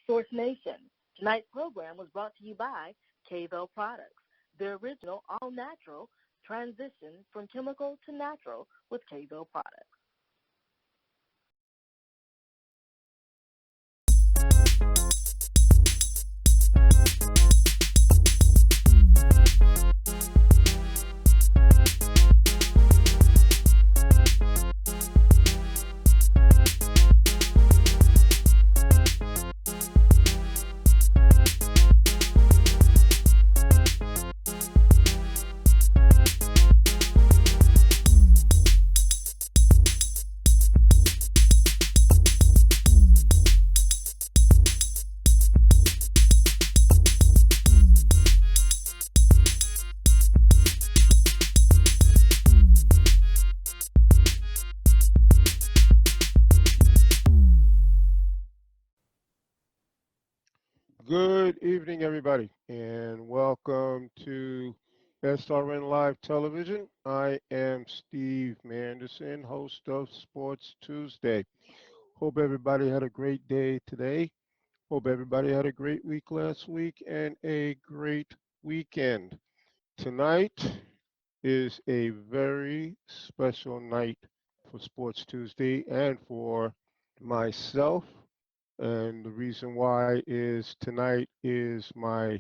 Source Nation. Tonight's program was brought to you by KVEL Products, the original all-natural transition from chemical to natural with KVEL Products. Good evening, everybody, and welcome to SRN Live Television. I am Steve Manderson, host of Sports Tuesday. Hope everybody had a great day today. Hope everybody had a great week last week and a great weekend. Tonight is a very special night for Sports Tuesday and for myself. And the reason why is tonight is my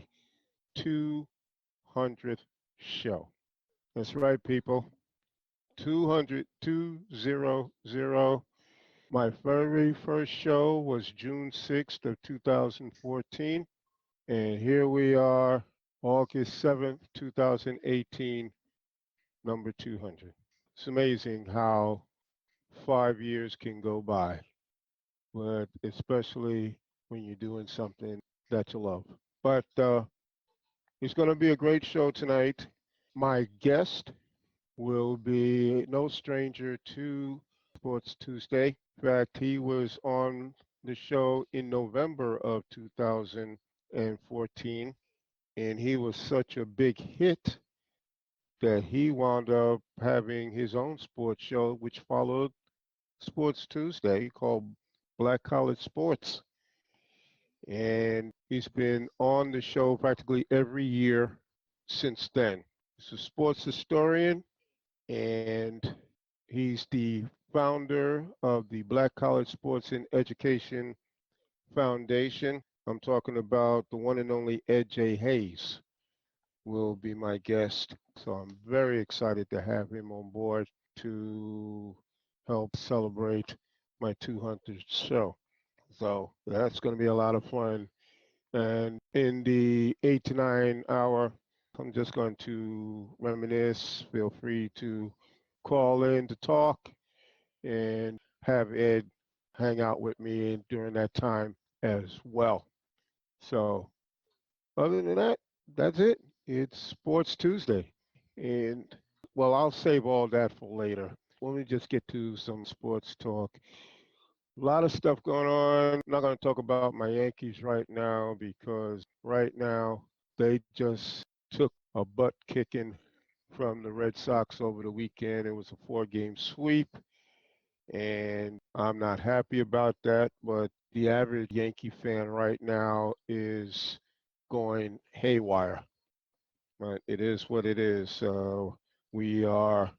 200th show. That's right, people. 200, 200. My very first show was June 6th of 2014. And here we are, August 7th, 2018, number 200. It's amazing how 5 years can go by, but especially when you're doing something that you love. But it's going to be a great show tonight. My guest will be no stranger to Sports Tuesday. In fact, he was on the show in November of 2014, and he was such a big hit that he wound up having his own sports show, which followed Sports Tuesday, called Black College Sports. And he's been on the show practically every year since then. He's a sports historian, and he's the founder of the Black College Sports and Education Foundation. I'm talking about the one and only Edd Hayes will be my guest. So I'm very excited to have him on board to help celebrate my 200th show. So that's going to be a lot of fun. And in the 8 to 9 hour, I'm just going to reminisce. Feel free to call in to talk and have Ed hang out with me during that time as well. So other than that, that's it. It's Sports Tuesday. And well, I'll save all that for later. Let me just get to some sports talk. A lot of stuff going on. I'm not going to talk about my Yankees right now because right now they just took a butt kicking from the Red Sox over the weekend. It was a 4-game sweep, and I'm not happy about that. But the average Yankee fan right now is going haywire. But it is what it is. We are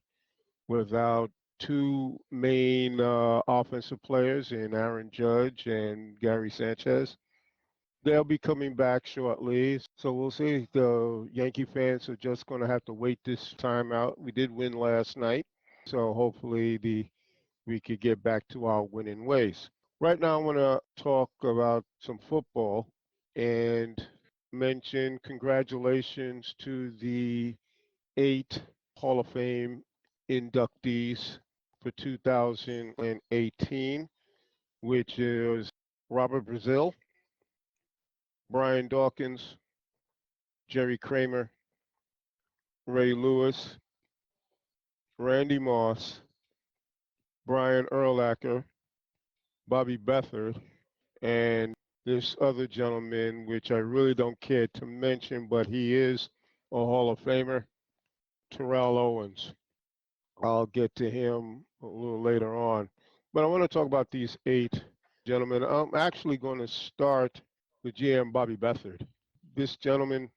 without two main offensive players in Aaron Judge and Gary Sanchez. They'll be coming back shortly, so we'll see. The Yankee fans are just going to have to wait this time out. We did win last night, so hopefully we could get back to our winning ways. Right now, I want to talk about some football and mention congratulations to the 8 Hall of Fame inductees for 2018, which is Robert Brazil, Brian Dawkins, Jerry Kramer, Ray Lewis, Randy Moss, Brian Urlacher, Bobby Beathard, and this other gentleman, which I really don't care to mention, but he is a Hall of Famer, Terrell Owens. I'll get to him a little later on. But I want to talk about these 8 gentlemen. I'm actually going to start the GM Bobby Beathard. This gentleman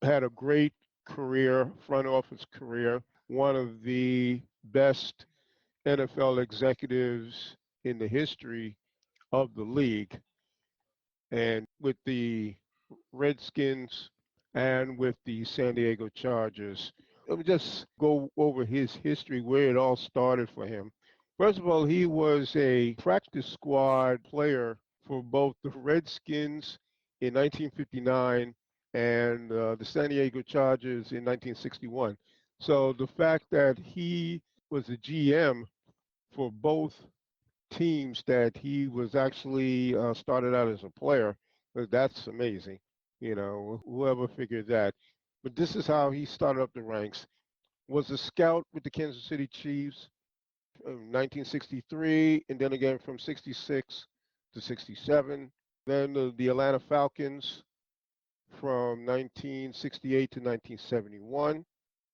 had a great career, front office career, one of the best NFL executives in the history of the league. And with the Redskins and with the San Diego Chargers, let me just go over his history, where it all started for him. First of all, he was a practice squad player for both the Redskins in 1959 and the San Diego Chargers in 1961. So the fact that he was a GM for both teams that he was actually started out as a player, that's amazing. You know, whoever figured that. But this is how he started up the ranks. Was a scout with the Kansas City Chiefs in 1963, and then again from 66 to 67. Then the Atlanta Falcons from 1968 to 1971.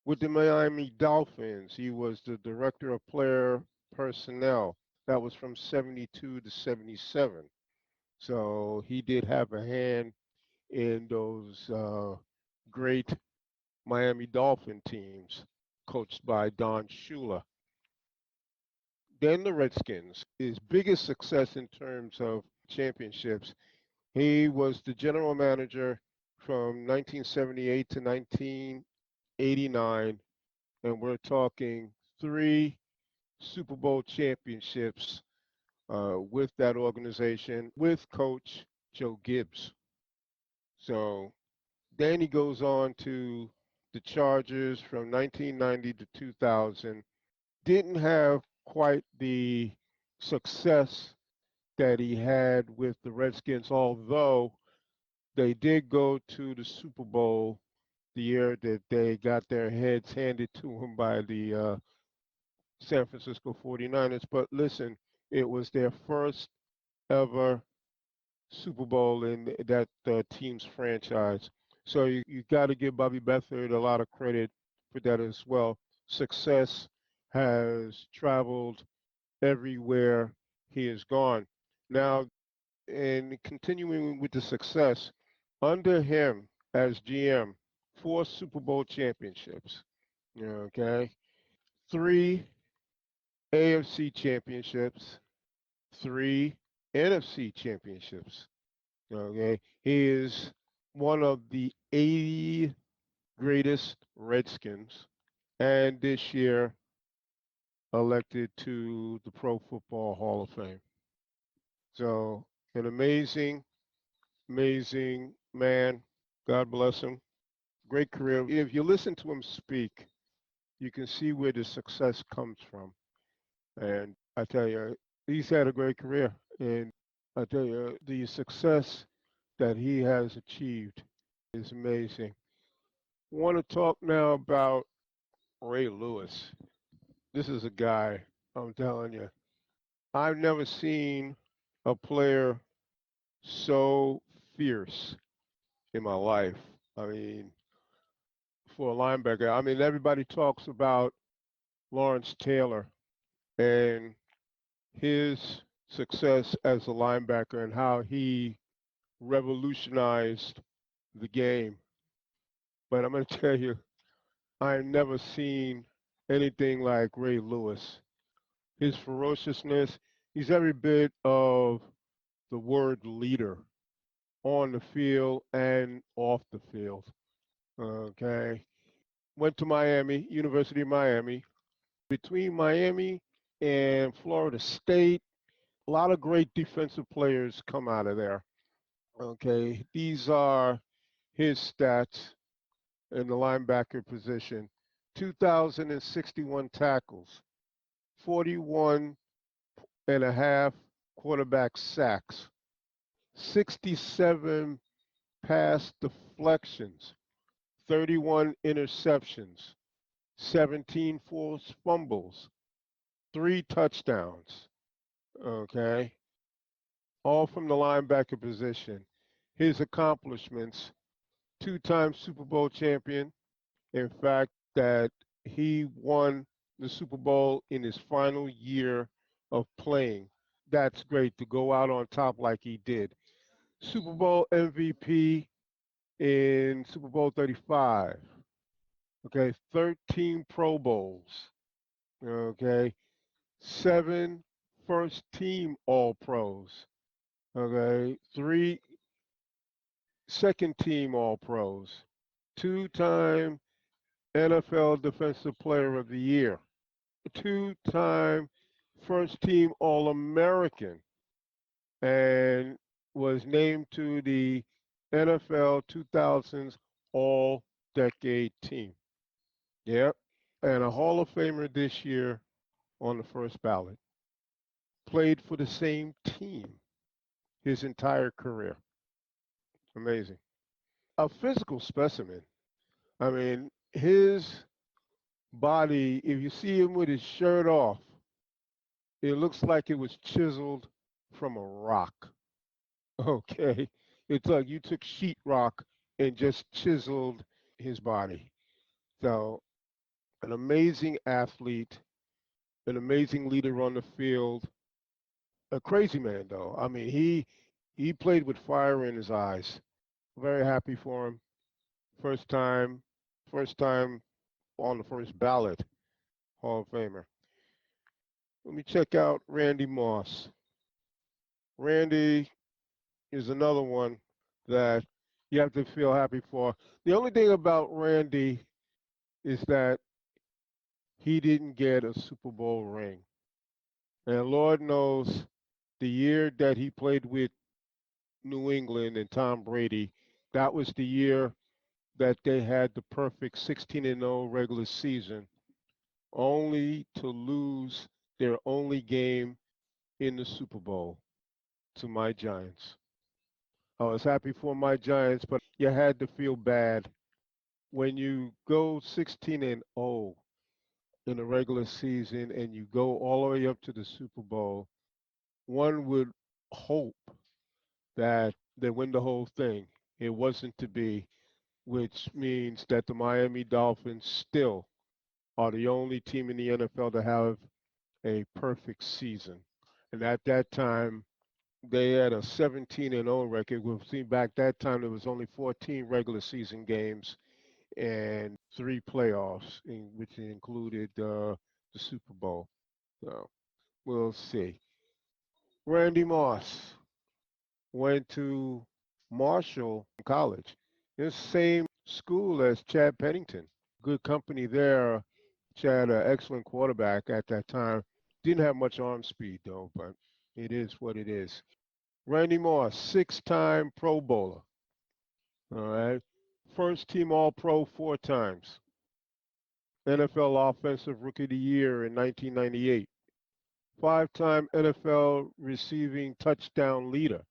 With the Miami Dolphins, he was the director of player personnel. That was from 72 to 77. So he did have a hand in those great Miami Dolphin teams coached by Don Shula. Then the Redskins, his biggest success in terms of championships, he was the general manager from 1978 to 1989, and we're talking three Super Bowl championships with that organization with Coach Joe Gibbs. So then he goes on to the Chargers from 1990 to 2000. Didn't have quite the success that he had with the Redskins, although they did go to the Super Bowl the year that they got their heads handed to them by the San Francisco 49ers. But listen, it was their first ever Super Bowl in that team's franchise. So you got to give Bobby Beathard a lot of credit for that as well. Success has traveled everywhere he has gone. Now, and continuing with the success, under him as GM, four Super Bowl championships, okay, three AFC championships, three NFC championships. Okay, he is one of the 80 greatest Redskins, and this year elected to the Pro Football Hall of Fame. So, an amazing, amazing man. God bless him. Great career. If you listen to him speak, you can see where the success comes from. And I tell you, he's had a great career. And I tell you, the success that he has achieved is amazing. I want to talk now about Ray Lewis. This is a guy, I'm telling you, I've never seen a player so fierce in my life. I mean, for a linebacker, I mean, everybody talks about Lawrence Taylor and his success as a linebacker and how he revolutionized the game. But I'm going to tell you, I've never seen anything like Ray Lewis. His ferociousness, he's every bit of the word leader on the field and off the field. Okay. Went to Miami, University of Miami. Between Miami and Florida State, a lot of great defensive players come out of there. Okay. These are his stats in the linebacker position: 2,061 tackles, 41 and a half quarterback sacks, 67 pass deflections, 31 interceptions, 17 forced fumbles, 3 touchdowns. Okay. All from the linebacker position. His accomplishments: 2 time Super Bowl champion. In fact, that he won the Super Bowl in his final year of playing. That's great to go out on top like he did. Super Bowl MVP in Super Bowl 35. Okay, 13 Pro Bowls. Okay, 7 first team All Pros. Okay, 3 second team All Pros. 2-time NFL Defensive Player of the Year. 2-time first team All American. And was named to the NFL 2000s All Decade Team. Yep. And a Hall of Famer this year on the first ballot. Played for the same team his entire career. Amazing. A physical specimen. I mean, his body, if you see him with his shirt off, it looks like it was chiseled from a rock. Okay. It's like you took sheetrock and just chiseled his body. So, an amazing athlete, an amazing leader on the field, a crazy man though. I mean, he played with fire in his eyes. Very happy for him. First time, first time on the first ballot, Hall of Famer. Let me check out Randy Moss. Randy is another one that you have to feel happy for. The only thing about Randy is that he didn't get a Super Bowl ring. And Lord knows the year that he played with New England and Tom Brady, that was the year that they had the perfect 16-0 regular season, only to lose their only game in the Super Bowl to my Giants. I was happy for my Giants, but you had to feel bad when you go 16-0 in the regular season and you go all the way up to the Super Bowl. One would hope that they win the whole thing. It wasn't to be, which means that the Miami Dolphins still are the only team in the NFL to have a perfect season. And at that time, they had a 17-0 record. We've seen back that time there was only 14 regular season games and 3 playoffs, which included the Super Bowl. So we'll see. Randy Moss went to Marshall College, the same school as Chad Pennington. Good company there. Chad, an excellent quarterback at that time. Didn't have much arm speed though, but it is what it is. Randy Moss, 6-time Pro Bowler. All right. First team All Pro 4 times. NFL Offensive Rookie of the Year in 1998. 5-time NFL receiving touchdown leader.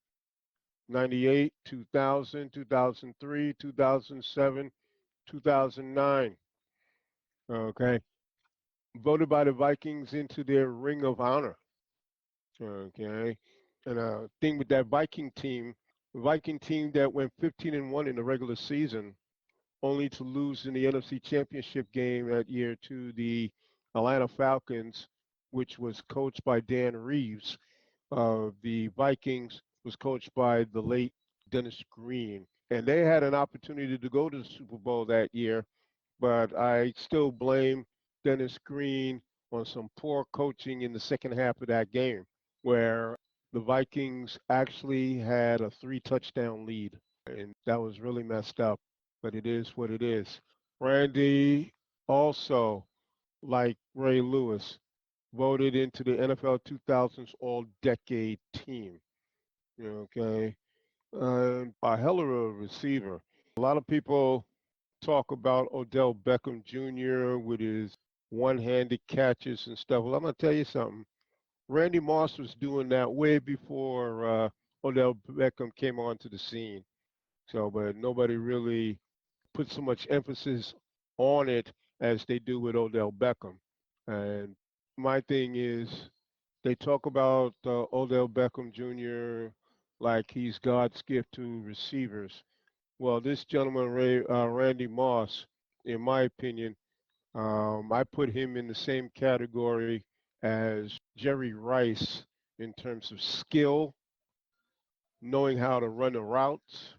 98, 2000, 2003, 2007, 2009. Okay. Voted by the Vikings into their Ring of Honor. Okay. And thing with that Viking team that went 15-1 in the regular season, only to lose in the NFC Championship game that year to the Atlanta Falcons, which was coached by Dan Reeves. The Vikings was coached by the late Dennis Green. And they had an opportunity to go to the Super Bowl that year, but I still blame Dennis Green on some poor coaching in the second half of that game, where the Vikings actually had a 3-touchdown lead. And that was really messed up, but it is what it is. Randy also, like Ray Lewis, voted into the NFL 2000s All-Decade Team. Okay, a hell of a receiver. A lot of people talk about Odell Beckham Jr. with his one-handed catches and stuff. Well, I'm gonna tell you something. Randy Moss was doing that way before Odell Beckham came onto the scene. So, but nobody really put so much emphasis on it as they do with Odell Beckham. And my thing is, they talk about Odell Beckham Jr. like he's God's gift to receivers. Well, this gentleman, Randy Moss, in my opinion, I put him in the same category as Jerry Rice in terms of skill knowing how to run the routes,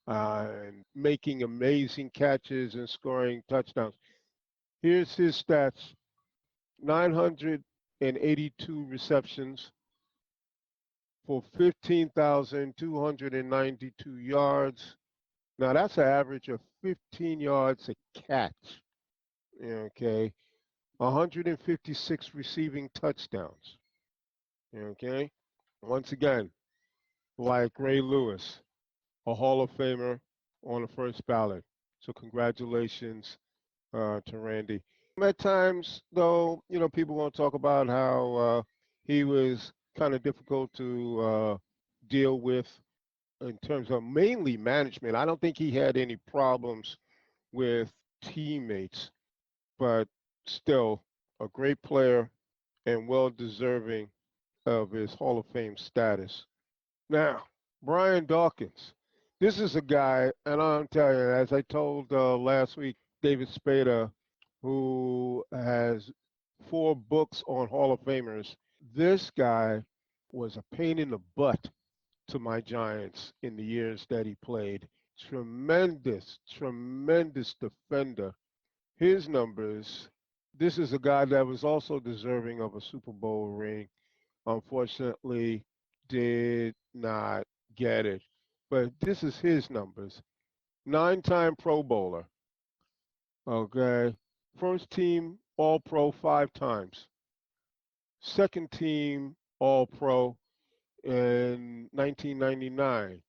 and making amazing catches and scoring touchdowns. Here's his stats: 982 receptions for 15,292 yards. Now that's an average of 15 yards a catch. Okay, 156 receiving touchdowns. Okay, once again, like Ray Lewis, a Hall of Famer on the first ballot. So congratulations to Randy. At times, though, people want to talk about how he was kind of difficult to deal with in terms of mainly management. I don't think he had any problems with teammates, but still a great player and well deserving of his Hall of Fame status. Now, Brian Dawkins. This is a guy, and I'll tell you, as I told last week, David Spada, who has 4 books on Hall of Famers. This guy was a pain in the butt to my Giants in the years that he played. Tremendous, tremendous defender. His numbers, this is a guy that was also deserving of a Super Bowl ring. Unfortunately, did not get it. But this is his numbers. 9-time Pro Bowler. Okay. First team All Pro 5 times. Second team All Pro in 1999.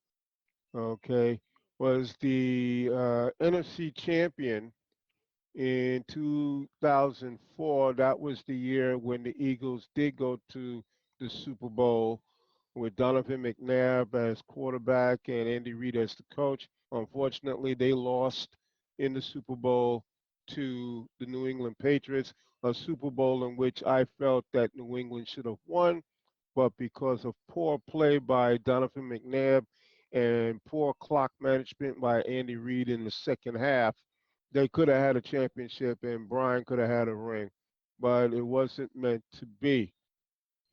Okay. Was the NFC champion in 2004. That was the year when the Eagles did go to the Super Bowl with Donovan McNabb as quarterback and Andy Reid as the coach. Unfortunately, they lost in the Super Bowl to the New England Patriots, a Super Bowl in which I felt that New England should have won, but because of poor play by Donovan McNabb and poor clock management by Andy Reid in the second half, they could have had a championship and Brian could have had a ring, but it wasn't meant to be.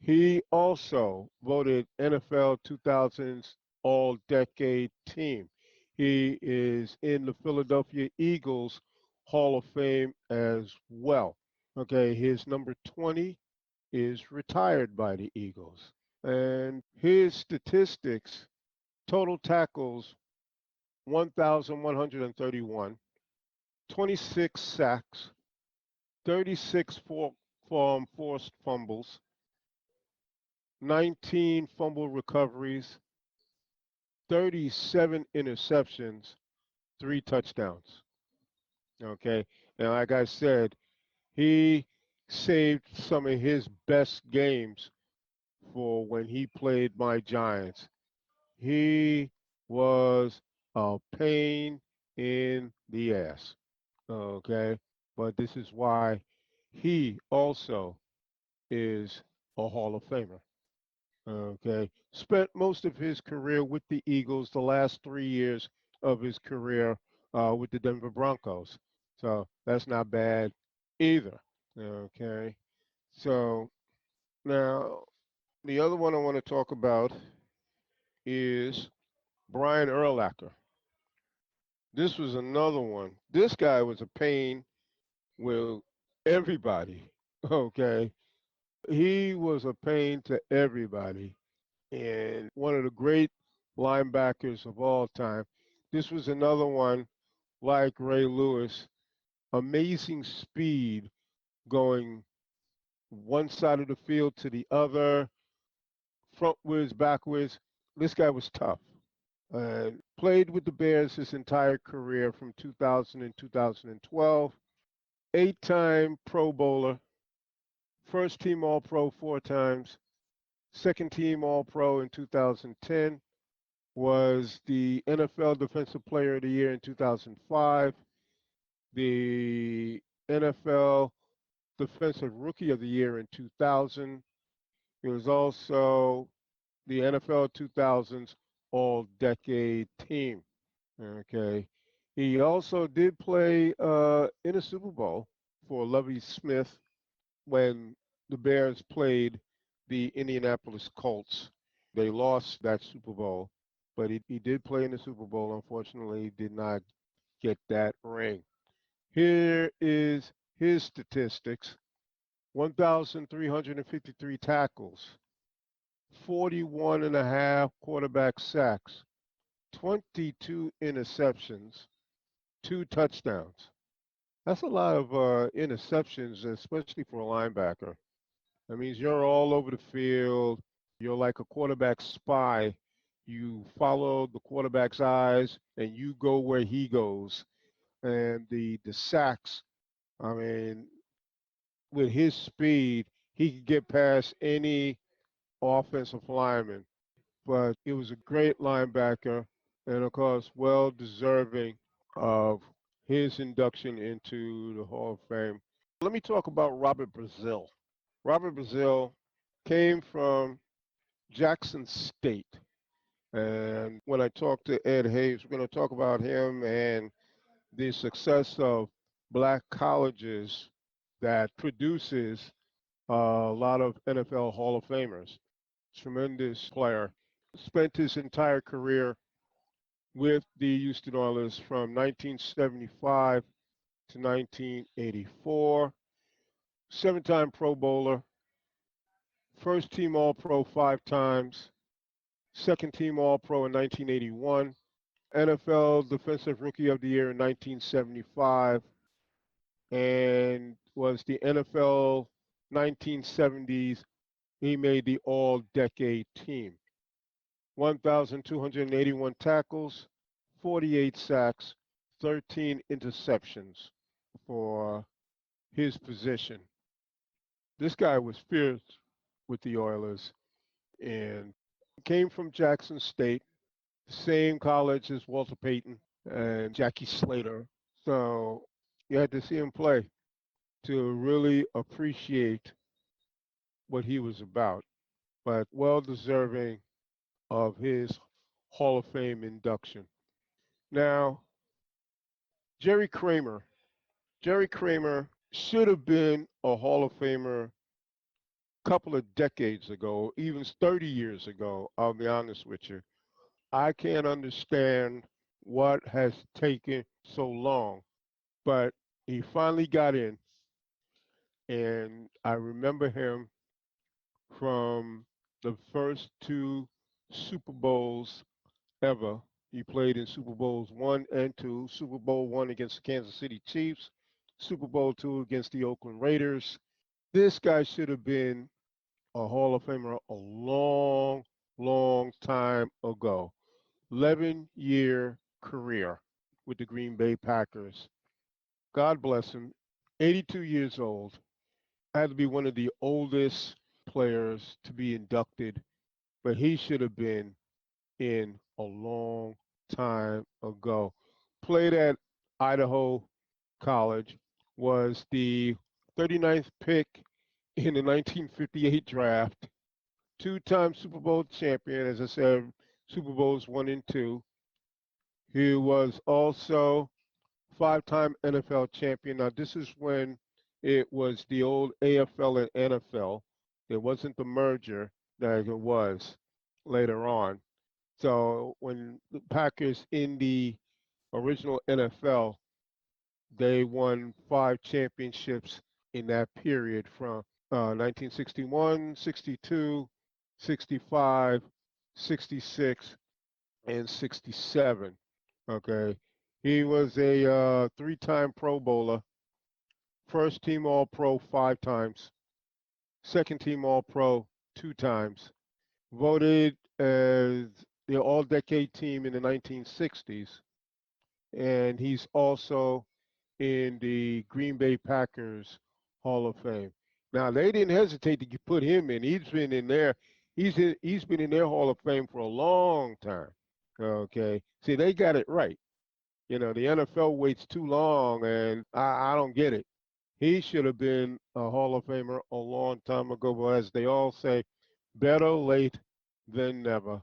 He also voted NFL 2000's All Decade Team. He is in the Philadelphia Eagles Hall of Fame as well. Okay, his number 20 is retired by the Eagles. And his statistics: total tackles 1,131, 26 sacks, 36 forced fumbles, 19 fumble recoveries, 37 interceptions, 3 touchdowns. Okay. And like I said, he saved some of his best games for when he played my Giants. He was a pain in the ass. Okay. But this is why he also is a Hall of Famer. Okay. Spent most of his career with the Eagles, the last 3 years of his career with the Denver Broncos. So that's not bad either. Okay. So now the other one I want to talk about is Brian Urlacher. This was another one. This guy was a pain with everybody. Okay. He was a pain to everybody and one of the great linebackers of all time. This was another one like Ray Lewis, amazing speed going one side of the field to the other, frontwards, backwards. This guy was tough. And played with the Bears his entire career from 2000 and 2012. 8-time Pro Bowler, first team All Pro 4 times, second team All Pro in 2010, was the NFL Defensive Player of the Year in 2005, the NFL Defensive Rookie of the Year in 2000. He was also the NFL 2000's All Decade Team. Okay. He also did play in a Super Bowl for Lovie Smith when the Bears played the Indianapolis Colts. They lost that Super Bowl. but he did play in the Super Bowl. Unfortunately, did not get that ring. Here is his statistics: 1,353 tackles, 41 and a half quarterback sacks, 22 interceptions, 2 touchdowns. That's a lot of interceptions, especially for a linebacker. That means you're all over the field. You're like a quarterback spy. You follow the quarterback's eyes and you go where he goes. And the sacks, I mean, with his speed, he could get past any offensive lineman. But it was a great linebacker and, of course, well deserving of his induction into the Hall of Fame. Let me talk about Robert Brazile. Robert Brazile came from Jackson State. And when I talk to Edd Hayes, we're going to talk about him and the success of black colleges that produces a lot of NFL Hall of Famers. Tremendous player. Spent his entire career with the Houston Oilers from 1975 to 1984. 7-time Pro Bowler, first team All Pro 5 times, second team All Pro in 1981, NFL Defensive Rookie of the Year in 1975, and was the NFL 1970s. He made the All Decade team. 1,281 tackles, 48 sacks, 13 interceptions for his position. This guy was fierce with the Oilers and came from Jackson State, same college as Walter Payton and Jackie Slater. So you had to see him play to really appreciate what he was about, but well deserving of his Hall of Fame induction. Now, Jerry Kramer. Jerry Kramer should have been a Hall of Famer a couple of decades ago, even 30 years ago, I'll be honest with you. I can't understand what has taken so long, but he finally got in, and I remember him from the first 2 Super Bowls ever. He played in Super Bowls 1 and 2. Super Bowl 1 against the Kansas City Chiefs, Super Bowl 2 against the Oakland Raiders. This guy should have been a Hall of Famer a long, long time ago. 11-year career with the Green Bay Packers. God bless him. 82 years old. Had to be one of the oldest players to be inducted, but he should have been in a long time ago. Played at Idaho College, was the 39th pick in the 1958 draft, 2-time Super Bowl champion, as I said, Super Bowls 1 and 2. He was also 5-time NFL champion. Now, this is when it was the old AFL and NFL. It wasn't the merger that it was later on. So when the Packers in the original NFL, they won 5 championships in that period from 1961, 62, 65, 66, and 67. Okay. He was a 3-time Pro Bowler, first team All Pro 5 times, second team All Pro 2 times, voted as the All Decade team in the 1960s, and he's also in the Green Bay Packers Hall of Fame. Now they didn't hesitate to put him in. He's been in there. He's been in their Hall of Fame for a long time. Okay, see they got it right. You know the NFL waits too long, and I don't get it. He should have been a Hall of Famer a long time ago. But as they all say, better late than never.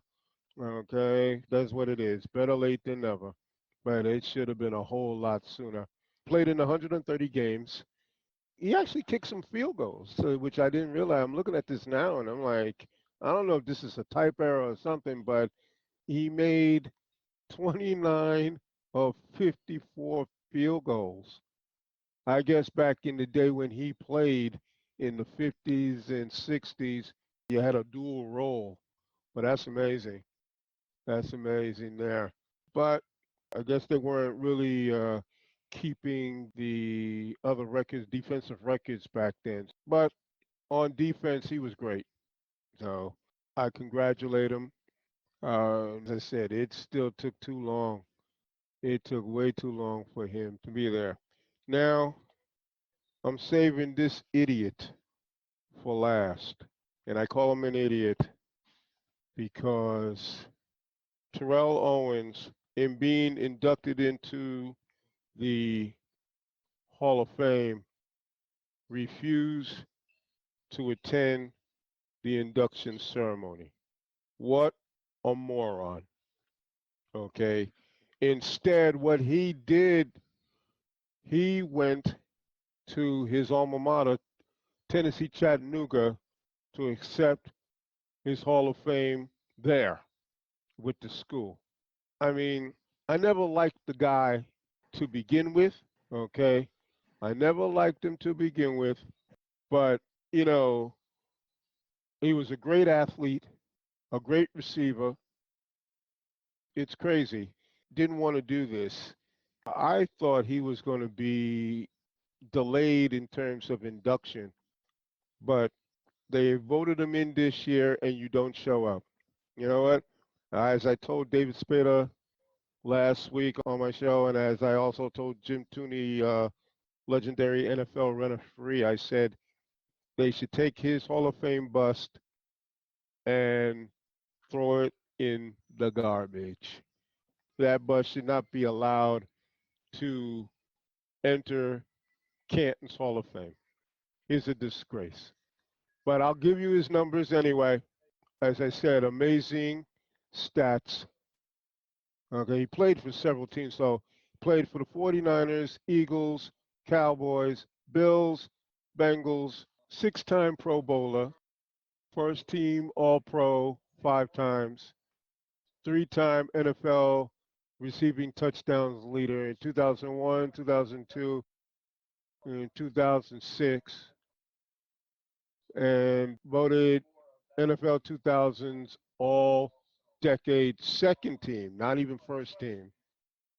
Okay, that's what it is. Better late than never. But it should have been a whole lot sooner. Played in 130 games. He actually kicked some field goals, which I didn't realize. I'm looking at this now, and I'm like, I don't know if this is a type error or something, but He made 29 of 54 field goals. I guess back in the day when he played in the 50s and 60s, you had a dual role. But that's amazing. That's amazing there. But I guess they weren't really keeping the other records, defensive records back then. But on defense, he was great. So I congratulate him. As I said, it still took too long. It took way too long for him to be there. Now, I'm saving this idiot for last. And I call him an idiot because Terrell Owens, in being inducted into the Hall of Fame, refused to attend the induction ceremony. What a moron. Okay. Instead, what he did, he went to his alma mater, Tennessee Chattanooga, to accept his Hall of Fame there with the school. I mean, I never liked the guy to begin with, okay? I never liked him to begin with, but, you know, he was a great athlete, a great receiver. It's crazy. Didn't want to do this. I thought he was going to be delayed in terms of induction, but they voted him in this year and you don't show up. You know what? As I told David Spada last week on my show, and as I also told Jim Tooney, legendary NFL referee, I said they should take his Hall of Fame bust and throw it in the garbage. That bust should not be allowed to enter Canton's Hall of Fame. He's a disgrace. But I'll give you his numbers anyway. As I said, amazing stats. Okay, he played for several teams. So played for the 49ers, Eagles, Cowboys, Bills, Bengals, six-time Pro Bowler, first team All-Pro 5 times, three-time NFL receiving touchdowns leader in 2001, 2002, and 2006, and voted NFL 2000's All-Decade second team, not even first team.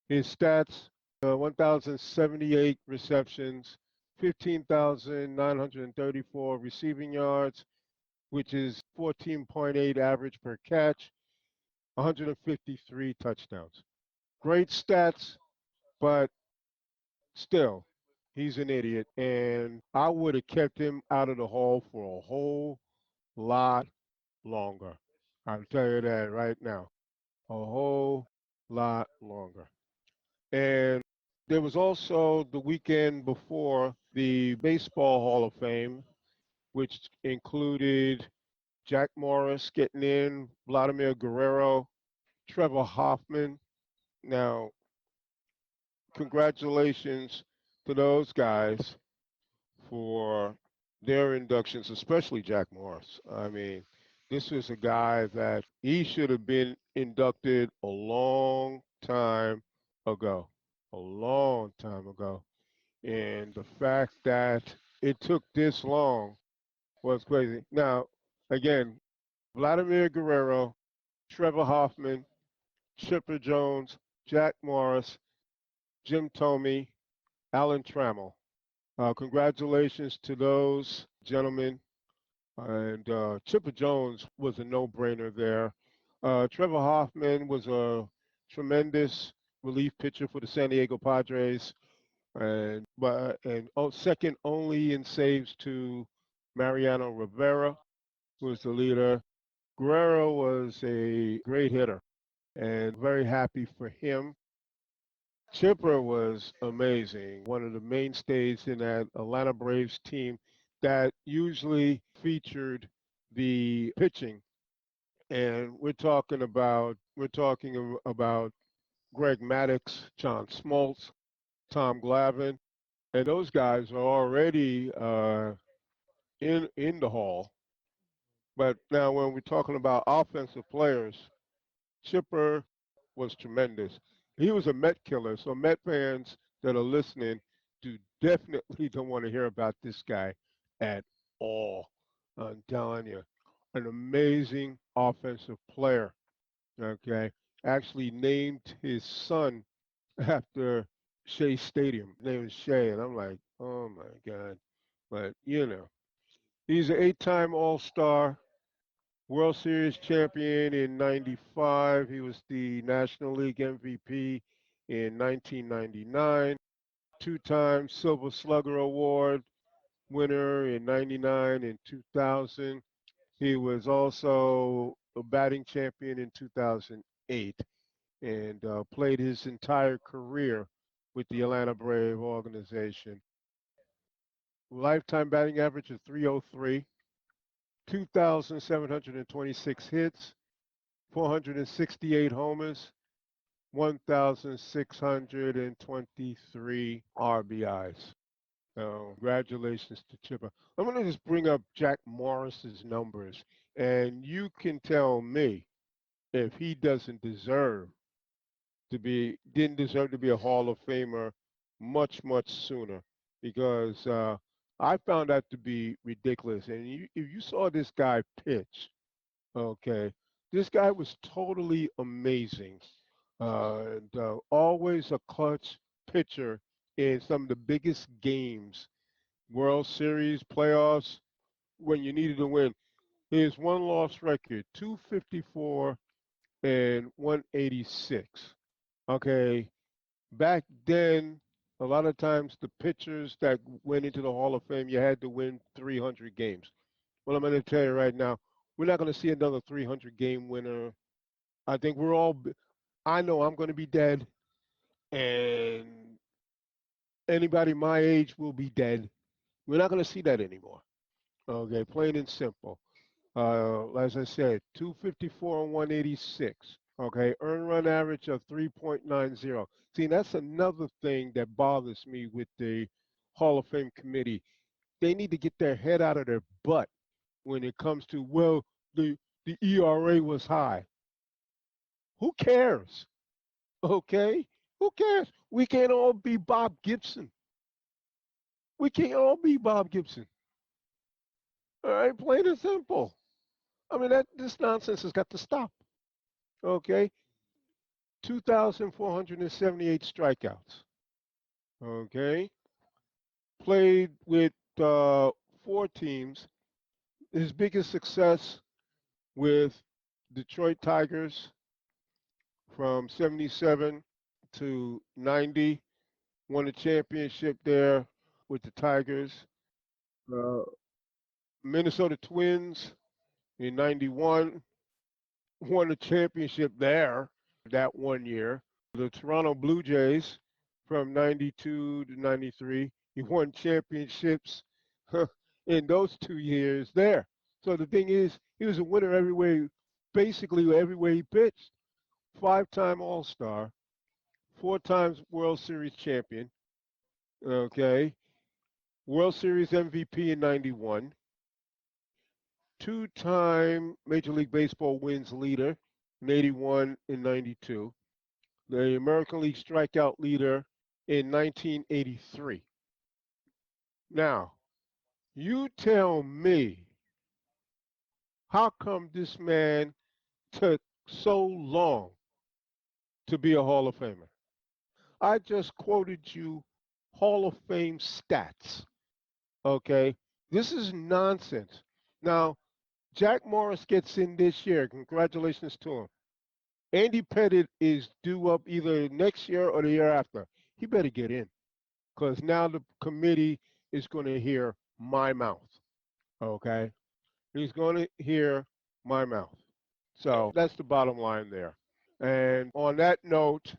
His stats 1,078 receptions, 15,934 receiving yards, which is 14.8 average per catch, 153 touchdowns. Great stats, but still, he's an idiot. And I would have kept him out of the hall for a whole lot longer. I'll tell you that right now. A whole lot longer. And there was also the weekend before the Baseball Hall of Fame, which included Jack Morris getting in, Vladimir Guerrero, Trevor Hoffman. Now, congratulations to those guys for their inductions, especially Jack Morris. I mean, this was a guy that he should have been inducted a long time ago. A long time ago. And the fact that it took this long was crazy. Now, again, Vladimir Guerrero, Trevor Hoffman, Chipper Jones, Jack Morris, Jim Thome, Alan Trammell. Congratulations to those gentlemen. And Chipper Jones was a no-brainer there. Trevor Hoffman was a tremendous relief pitcher for the San Diego Padres, and second only in saves to Mariano Rivera, who was the leader. Guerrero was a great hitter, and very happy for him. Chipper was amazing, one of the mainstays in that Atlanta Braves team that usually featured the pitching. And we're talking about Greg Maddux, John Smoltz, Tom Glavine, and those guys are already in the hall. But now when we're talking about offensive players, Chipper was tremendous. He was a Met killer, so Met fans that are listening do definitely don't want to hear about this guy at all. I'm telling you, an amazing offensive player. Okay, actually named his son after Shea Stadium. His name is Shea, and I'm like, oh my God. But he's an eight-time All-Star, World Series champion in '95. He was the National League MVP in 1999. Two-time Silver Slugger Award winner in '99 and 2000. He was also a batting champion in 2008 and played his entire career with the Atlanta Brave organization. Lifetime batting average of 303, 2,726 hits, 468 homers, 1,623 RBIs. Congratulations to Chipper. I'm going to just bring up Jack Morris's numbers, and you can tell me if he didn't deserve to be a Hall of Famer much, much sooner, because I found that to be ridiculous. And if you saw this guy pitch, okay, this guy was totally amazing, and always a clutch pitcher in some of the biggest games, World Series, playoffs, when you needed to win. His one-loss record, 254 and 186. Okay, back then, a lot of times the pitchers that went into the Hall of Fame, you had to win 300 games. Well, I'm going to tell you right now, we're not going to see another 300 game winner. I think I know I'm going to be dead, and anybody my age will be dead. We're not going to see that anymore. Okay, plain and simple. As I said, 254 and 186. Okay, earned run average of 3.90. See, that's another thing that bothers me with the Hall of Fame committee. They need to get their head out of their butt when it comes to, well, the ERA was high. Who cares? Okay? Who cares? We can't all be Bob Gibson. We can't all be Bob Gibson. All right, plain and simple. I mean, this nonsense has got to stop. Okay? 2,478 strikeouts. Okay? Played with four teams. His biggest success with Detroit Tigers from 77 to 90. Won a championship there with the Tigers. Uh, Minnesota Twins in 91. Won a championship there that one year. The Toronto Blue Jays from 92 to 93. He won championships in those 2 years there. So the thing is, he was a winner basically everywhere he pitched. Five-time All-Star, four times World Series champion. Okay. World Series MVP in 91. Two-time Major League Baseball wins leader in 81 and 92. The American League strikeout leader in 1983. Now, you tell me, how come this man took so long to be a Hall of Famer? I just quoted you Hall of Fame stats. Okay? This is nonsense. Now, Jack Morris gets in this year. Congratulations to him. Andy Pettit is due up either next year or the year after. He better get in, because now the committee is going to hear my mouth. Okay? He's going to hear my mouth. So that's the bottom line there. And on that note,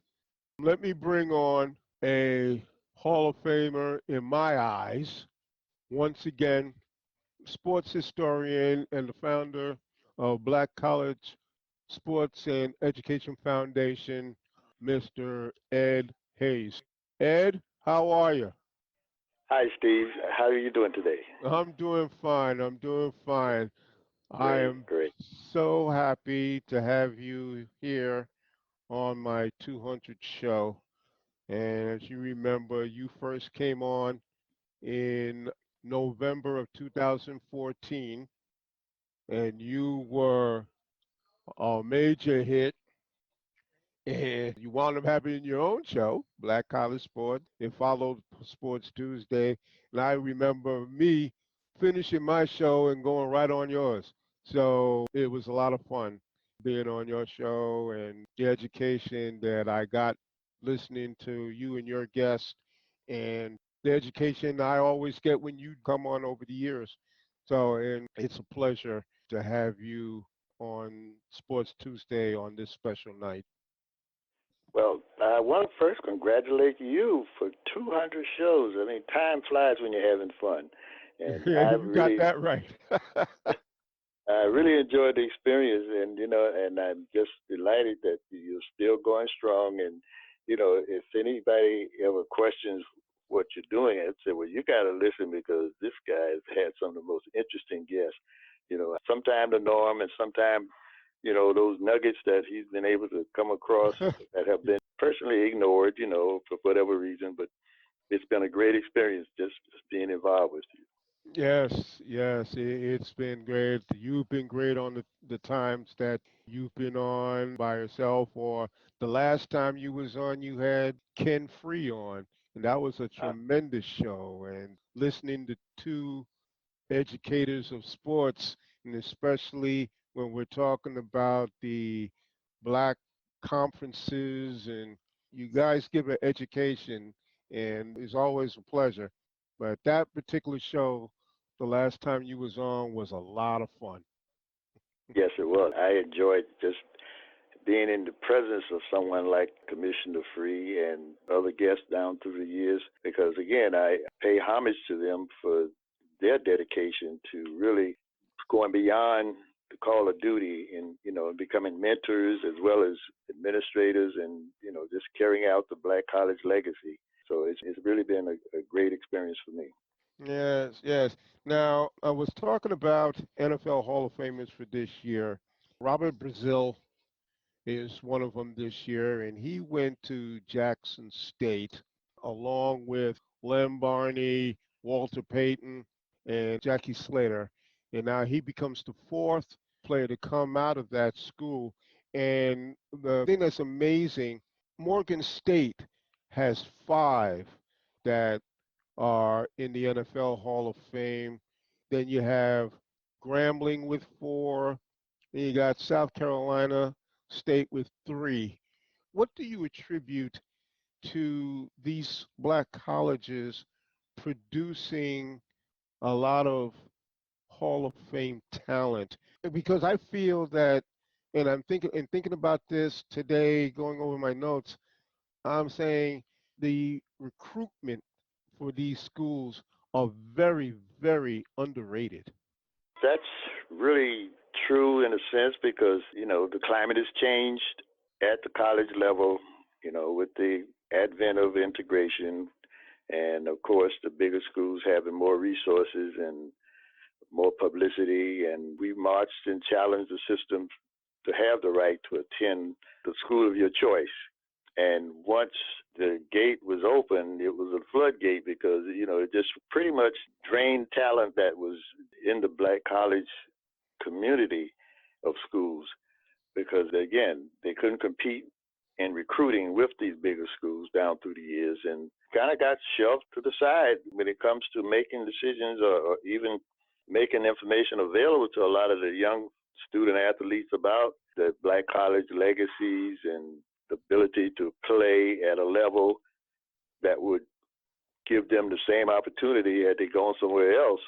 let me bring on a Hall of Famer in my eyes. Once again, sports historian and the founder of Black College Sports and Education Foundation, Mr. Edd Hayes. Ed, how are you? Hi, Steve. How are you doing today? I'm doing fine. I'm doing fine. I Great, am great. so happy to have you here on my 200 show. And as you remember, you first came on in November of 2014, and you were a major hit. And you wound up having your own show, Black College Sport. It followed Sports Tuesday. And I remember me finishing my show and going right on yours. So it was a lot of fun being on your show and the education that I got listening to you and your guests and the education I always get when you come on over the years. So, and it's a pleasure to have you on Sports Tuesday on this special night. Well, I want to first congratulate you for 200 shows. I mean, time flies when you're having fun, and Yeah, you got that right. I really enjoyed the experience, and and I'm just delighted that you're still going strong. And if anybody ever questions what you're doing, I'd say, well, you got to listen because this guy has had some of the most interesting guests. Sometimes the norm, and sometimes those nuggets that he's been able to come across that have been personally ignored, for whatever reason. But it's been a great experience just being involved with you. Yes, yes, it's been great. You've been great on the times that you've been on by yourself, or the last time you was on, you had Ken Free on, and that was a tremendous show. And listening to two educators of sports, and especially when we're talking about the black conferences, and you guys give an education, and it's always a pleasure. But that particular show, the last time you was on, was a lot of fun. Yes, it was. I enjoyed just being in the presence of someone like Commissioner Free and other guests down through the years, because again, I pay homage to them for their dedication to really going beyond the call of duty and becoming mentors as well as administrators and just carrying out the Black College legacy. So it's really been a great experience for me. Yes, yes. Now, I was talking about NFL Hall of Famers for this year. Robert Brazil is one of them this year, and he went to Jackson State along with Lem Barney, Walter Payton, and Jackie Slater. And now he becomes the fourth player to come out of that school. And the thing that's amazing, Morgan State has five that are in the NFL Hall of Fame. Then you have Grambling with four, and you got South Carolina State with three. What do you attribute to these black colleges producing a lot of Hall of Fame talent? Because I feel that, and I'm thinking about this today, going over my notes, I'm saying the recruitment for these schools are very, very underrated. That's really true in a sense because, the climate has changed at the college level, with the advent of integration and, of course, the bigger schools having more resources and more publicity. And we marched and challenged the system to have the right to attend the school of your choice. And once the gate was open, it was a floodgate because, it just pretty much drained talent that was in the black college community of schools because, again, they couldn't compete in recruiting with these bigger schools down through the years and kind of got shoved to the side when it comes to making decisions or even making information available to a lot of the young student athletes about the black college legacies and the ability to play at a level that would give them the same opportunity had they gone somewhere else.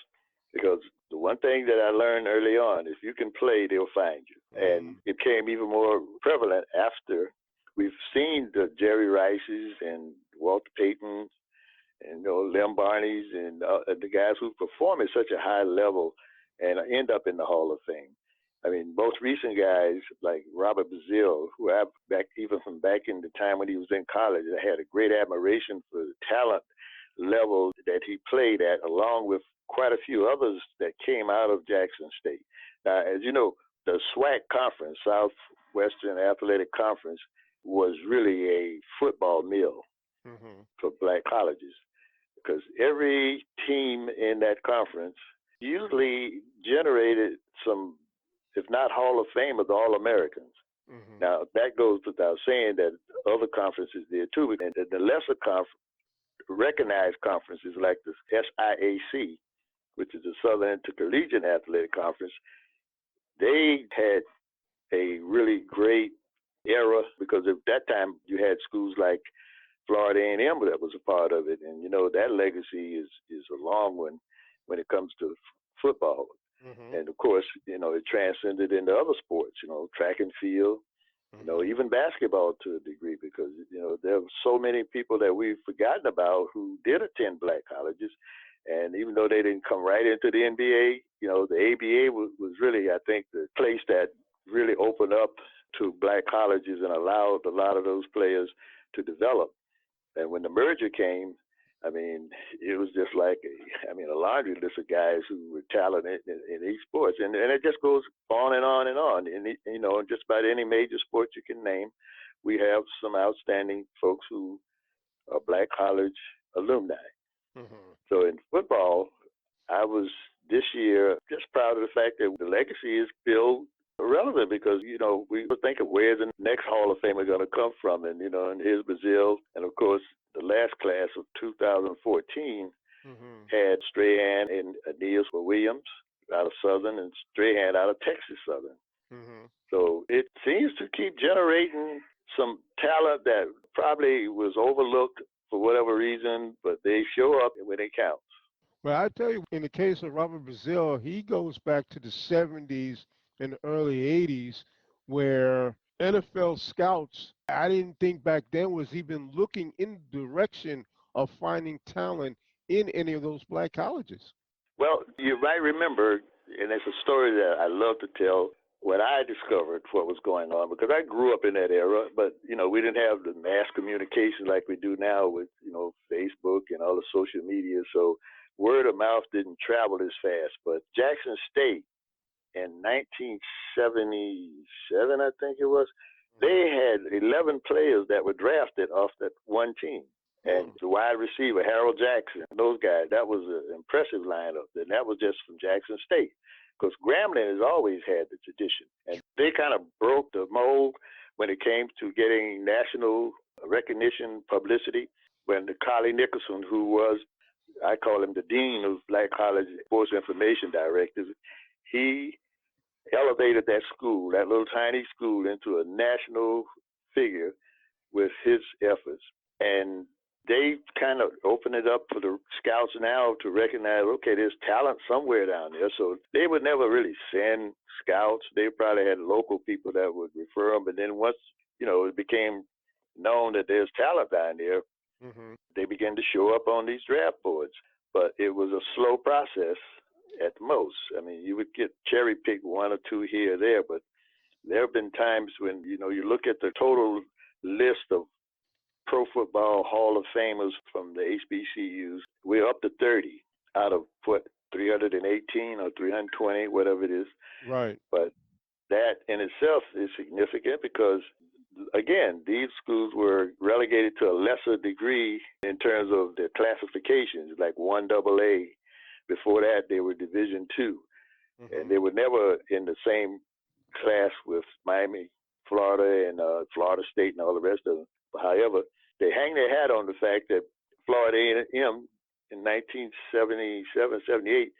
Because the one thing that I learned early on, if you can play, they'll find you. And it became even more prevalent after we've seen the Jerry Rices and Walter Paytons and Lem Barneys and the guys who perform at such a high level and end up in the Hall of Fame. I mean, most recent guys like Robert Brazil, who I back even from back in the time when he was in college, I had a great admiration for the talent level that he played at, along with quite a few others that came out of Jackson State. As you know, the SWAC conference, Southwestern Athletic Conference, was really a football mill for black colleges because every team in that conference usually generated some, if not Hall of Fame, of the All-Americans. Now, that goes without saying that other conferences did too. And the lesser recognized conferences like the SIAC, which is the Southern Intercollegiate Athletic Conference, they had a really great era because at that time you had schools like Florida A&M that was a part of it, and you know that legacy is a long one when it comes to football. And of course, you know, it transcended into other sports, you know, track and field, you know, even basketball to a degree, because you know there are so many people that we've forgotten about who did attend black colleges, and even though they didn't come right into the NBA, you know, the ABA was really, I think, the place that really opened up to black colleges and allowed a lot of those players to develop. And when the merger came, I mean, it was just like a laundry list of guys who were talented in each sport, and it just goes on and on and on. And you know, just about any major sport you can name, we have some outstanding folks who are black college alumni. So in football, I was this year just proud of the fact that the legacy is still relevant because, you know, we think of where the next Hall of Famer going to come from. And, you know, and here's Brazil. And, of course, the last class of 2014 had Strahan and Aeneas Williams out of Southern and Strahan out of Texas Southern. So it seems to keep generating some talent that probably was overlooked for whatever reason, but they show up when it counts. Well, I tell you, in the case of Robert Brazil, he goes back to the 70s and the early 80s where NFL scouts, I didn't think back then was even looking in the direction of finding talent in any of those black colleges. Well, you might remember, and it's a story that I love to tell, when I discovered what was going on, because I grew up in that era, but, you know, we didn't have the mass communication like we do now with, you know, Facebook and all the social media. So word of mouth didn't travel as fast. But Jackson State in 1977, I think it was, they had 11 players that were drafted off that one team. And the wide receiver, Harold Jackson, those guys, that was an impressive lineup. And that was just from Jackson State. Because Grambling has always had the tradition. And they kind of broke the mold when it came to getting national recognition, publicity, when Carly Nicholson, who was, I call him the dean of Black College Sports Information Directors, he elevated that school, that little tiny school, into a national figure with his efforts. And they kind of opened it up for the scouts now to recognize, okay, there's talent somewhere down there. So they would never really send scouts. They probably had local people that would refer them. But then once, you know, it became known that there's talent down there, they began to show up on these draft boards. But it was a slow process at most. I mean, you would get cherry-picked one or two here or there, but there have been times when, you know, you look at the total list of Pro Football Hall of Famers from the HBCUs, we're up to 30 out of, 318 or 320, whatever it is. Right. But that in itself is significant because, again, these schools were relegated to a lesser degree in terms of their classifications, like 1AA. Before that, they were Division II. And they were never in the same class with Miami, Florida, and Florida State and all the rest of them. However, they hang their hat on the fact that Florida A&M in 1977-78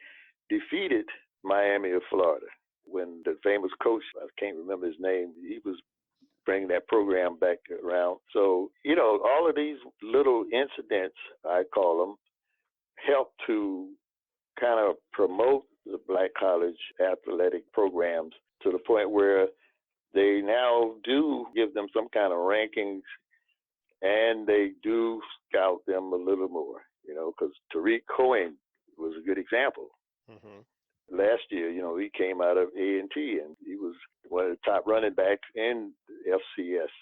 defeated Miami of Florida when the famous coach, I can't remember his name, he was bringing that program back around. So, you know, all of these little incidents, I call them, help to kind of promote the black college athletic programs to the point where they now do give them some kind of rankings, and they do scout them a little more, you know, because Tariq Cohen was a good example. Last year, you know, he came out of A&T, and he was one of the top running backs in FCS.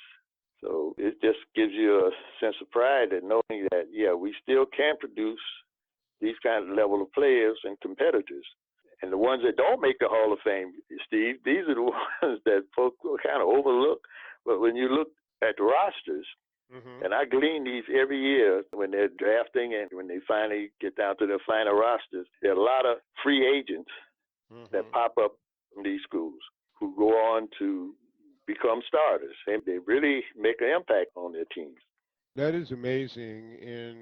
So it just gives you a sense of pride that knowing that, yeah, we still can produce these kind of level of players and competitors. And the ones that don't make the Hall of Fame, Steve, these are the ones that folks kind of overlook. But when you look at the rosters, and I glean these every year when they're drafting and when they finally get down to their final rosters, there are a lot of free agents that pop up from these schools who go on to become starters. And they really make an impact on their teams. That is amazing. And,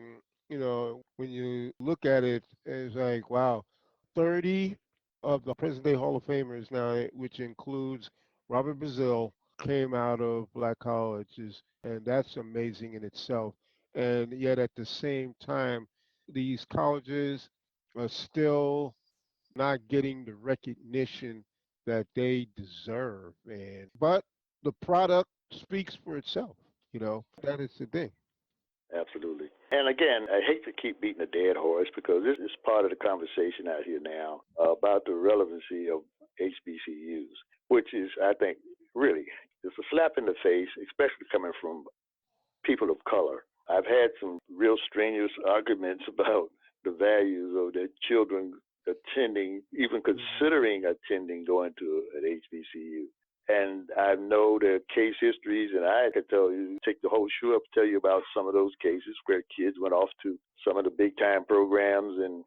when you look at it, it's like, wow, 30 of the present day Hall of Famers now, which includes Robert Brazile, came out of black colleges. And that's amazing in itself. And yet at the same time, these colleges are still not getting the recognition that they deserve. But the product speaks for itself. That is the thing. Absolutely. And again, I hate to keep beating a dead horse because this is part of the conversation out here now about the relevancy of HBCUs, which is, I think, really, it's a slap in the face, especially coming from people of color. I've had some real strenuous arguments about the values of their children attending, even considering attending going to an HBCU. And I know the case histories, and I could tell you, take the whole show up, tell you about some of those cases where kids went off to some of the big time programs and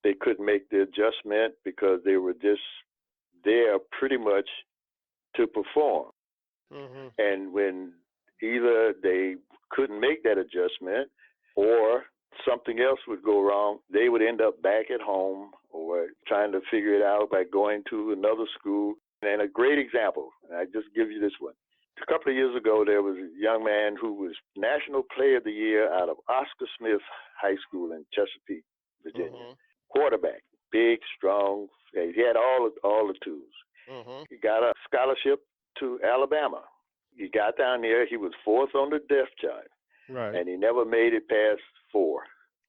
they couldn't make the adjustment because they were just there pretty much to perform. And when either they couldn't make that adjustment or something else would go wrong, they would end up back at home or trying to figure it out by going to another school. And a great example, and I just give you this one. A couple of years ago, there was a young man who was National Player of the Year out of Oscar Smith High School in Chesapeake, Virginia. Quarterback, big, strong. He had all the tools. He got a scholarship to Alabama. He got down there. He was fourth on the depth chart. Right. And he never made it past 4.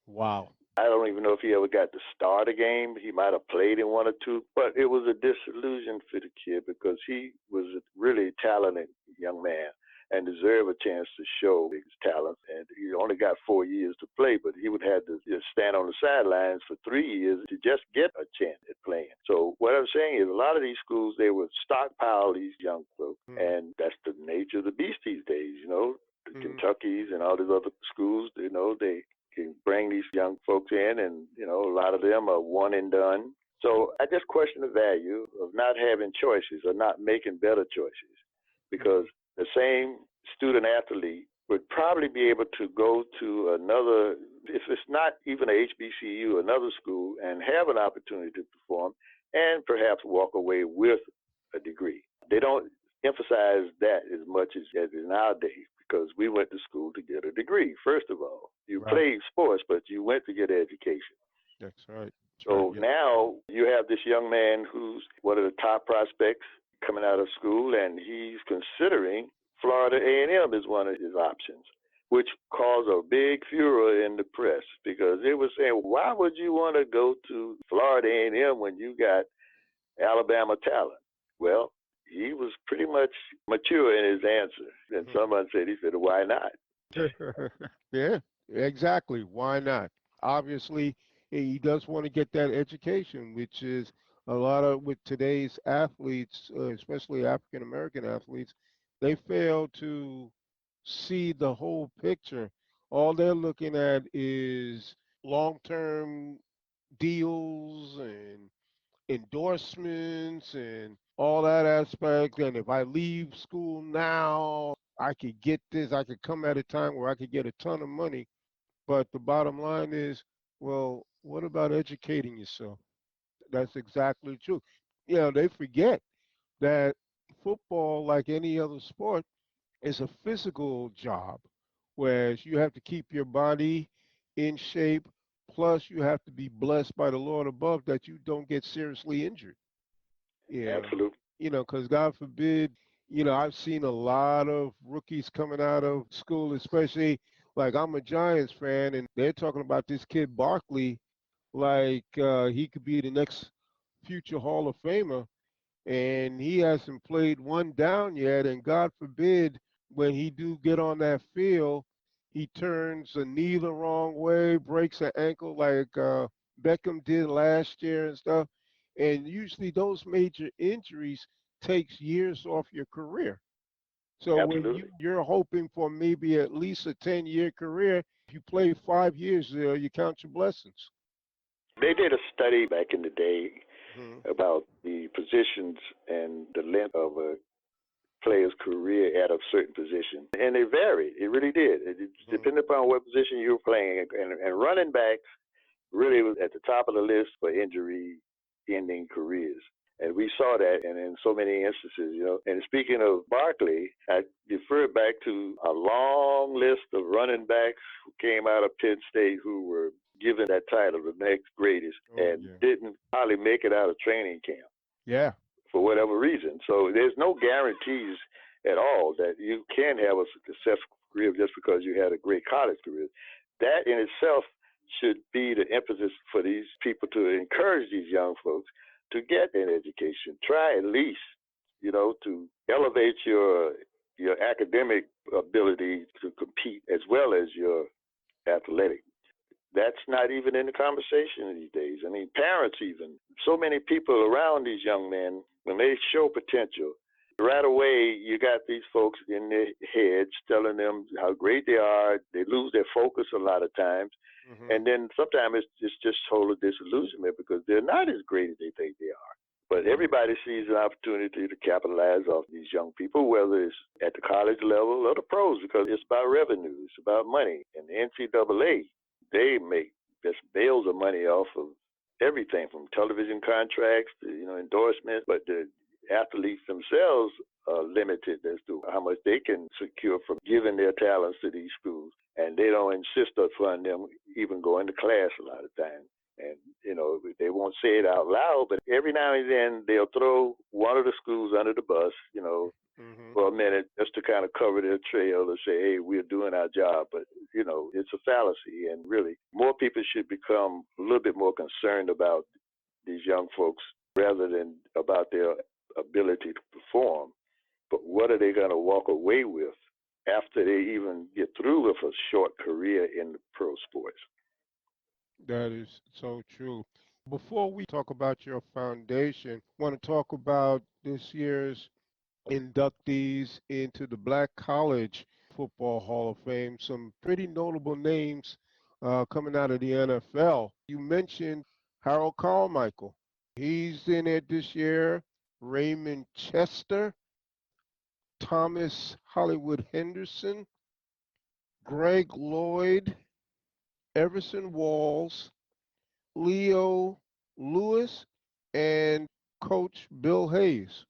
Wow. I don't even know if he ever got to start a game. He might have played in 1 or 2, but it was a disillusion for the kid because he was a really talented young man and deserved a chance to show his talent. And he only got 4 years to play, but he would have to just stand on the sidelines for 3 years to just get a chance at playing. So what I'm saying is a lot of these schools, they would stockpile these young folks, and that's the nature of the beast these days, the Kentuckys and all these other schools, they can bring these young folks in, and a lot of them are one and done. So I just question the value of not having choices or not making better choices, because the same student athlete would probably be able to go to another, if it's not even a HBCU, another school, and have an opportunity to perform and perhaps walk away with a degree. They don't emphasize that as much as in our days, because we went to school to get a degree, first of all. You played sports, but you went to get education. That's right. So now you have this young man who's one of the top prospects coming out of school, and he's considering Florida A&M as one of his options, which caused a big furor in the press because they were saying, why would you want to go to Florida A&M when you got Alabama talent? Well, he was pretty much mature in his answer. And someone said, why not? Yeah, exactly. Why not? Obviously, he does want to get that education, which is a lot of with today's athletes, especially African American athletes, they fail to see the whole picture. All they're looking at is long-term deals and endorsements and all that aspect. And if I leave school now, I could get this. I could come at a time where I could get a ton of money. But the bottom line is, well, what about educating yourself? That's exactly true. They forget that football, like any other sport, is a physical job, whereas you have to keep your body in shape. Plus, you have to be blessed by the Lord above that you don't get seriously injured. Absolutely. Because God forbid, I've seen a lot of rookies coming out of school, especially like I'm a Giants fan, and they're talking about this kid Barkley like he could be the next future Hall of Famer, and he hasn't played one down yet. And God forbid, when he do get on that field, he turns a knee the wrong way, breaks an ankle like Beckham did last year and stuff. And usually those major injuries takes years off your career. So when Absolutely. you're hoping for maybe at least a 10-year career, if you play 5 years, you count your blessings. They did a study back in the day Hmm. about the positions and the length of a player's career at a certain position, and it varied. It really did. It Hmm. depended upon what position you were playing, and running backs really was at the top of the list for injury-ending careers. And we saw that in so many instances, you know. And speaking of Barkley, I defer back to a long list of running backs who came out of Penn State who were given that title, the next greatest, Oh and yeah. didn't hardly make it out of training camp Yeah. for whatever reason. So there's no guarantees at all that you can have a successful career just because you had a great college career. That in itself should be the emphasis for these people to encourage these young folks to get an education. Try at least, you know, to elevate your academic ability to compete as well as your athletic. That's not even in the conversation these days. I mean, parents even. So many people around these young men, when they show potential, right away you got these folks in their heads telling them how great they are. They lose their focus a lot of times. Hmm. And then sometimes it's just total disillusionment because they're not as great as they think they are. But everybody sees an opportunity to capitalize off these young people, whether it's at the college level or the pros, because it's about revenue, it's about money. And the NCAA, they make just bales of money off of everything from television contracts to endorsements, but the athletes themselves are limited as to how much they can secure from giving their talents to these schools, and they don't insist upon them even going to class a lot of times. And they won't say it out loud, but every now and then they'll throw one of the schools under the bus, Hmm. for a minute just to kind of cover their trail and say, hey, we're doing our job. But, it's a fallacy. And really, more people should become a little bit more concerned about these young folks rather than about their ability to perform. But what are they going to walk away with after they even get through with a short career in the pro sports? That is so true. Before we talk about your foundation, I want to talk about this year's inductees into the Black College Football Hall of Fame. Some pretty notable names coming out of the NFL. You mentioned Harold Carmichael. He's in it this year. Raymond Chester, Thomas Hollywood Henderson, Greg Lloyd, Everson Walls, Leo Lewis, and Coach Bill Hayes.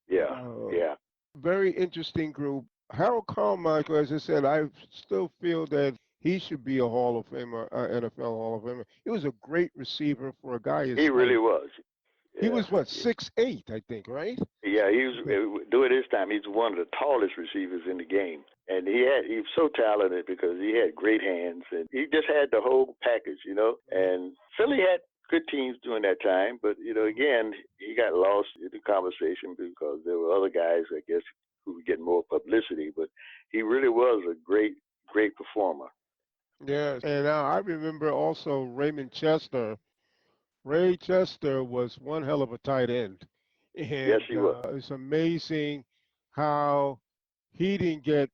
Yeah, Uh, yeah. Very interesting group. Harold Carmichael, as I said, I still feel that he should be a Hall of Famer, NFL Hall of Famer. He was a great receiver for a guy his He really height. was. He Yeah. was what, 6'8", I think, right? Yeah, he was Okay. during his time. He's one of the tallest receivers in the game, and he was so talented because he had great hands, and he just had the whole package. And Philly had good teams during that time, but again, he got lost in the conversation because there were other guys, I guess, who would get more publicity. But he really was a great, great performer. Yes, and I remember also Raymond Chester. Ray Chester was one hell of a tight end, Yes, and he was. it's amazing how he didn't get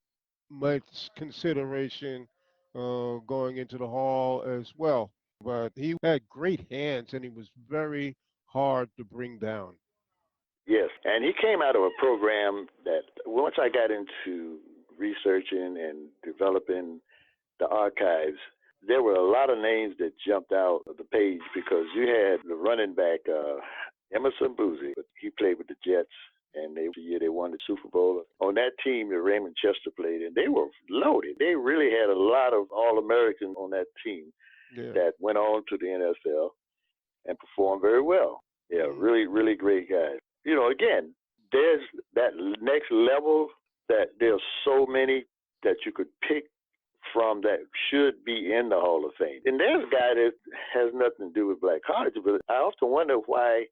much consideration going into the hall as well. But he had great hands, and he was very hard to bring down. Yes, and he came out of a program that once I got into researching and developing the archives, there were a lot of names that jumped out of the page because you had the running back Emerson Boozy. He played with the Jets, and the year they won the Super Bowl. On that team that Raymond Chester played in, they were loaded. They really had a lot of All-Americans on that team Yeah. that went on to the NFL and performed very well. Yeah, Mhm. really, really great guys. Again, there's that next level that there's so many that you could pick from that should be in the Hall of Fame. And there's a guy that has nothing to do with Black College, but I often wonder why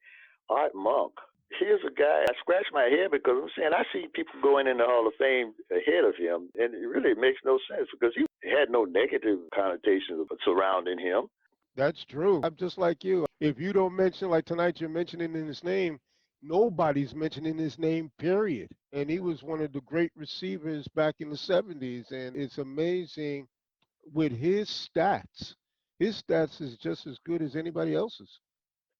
Art Monk. Here's a guy, I scratch my head because I'm saying I see people going in the Hall of Fame ahead of him, and it really makes no sense because he had no negative connotations surrounding him. That's true. I'm just like you. If you don't mention, like tonight, you're mentioning in his name, nobody's mentioning his name, period. And he was one of the great receivers back in the 70s. And it's amazing with his stats. His stats is just as good as anybody else's.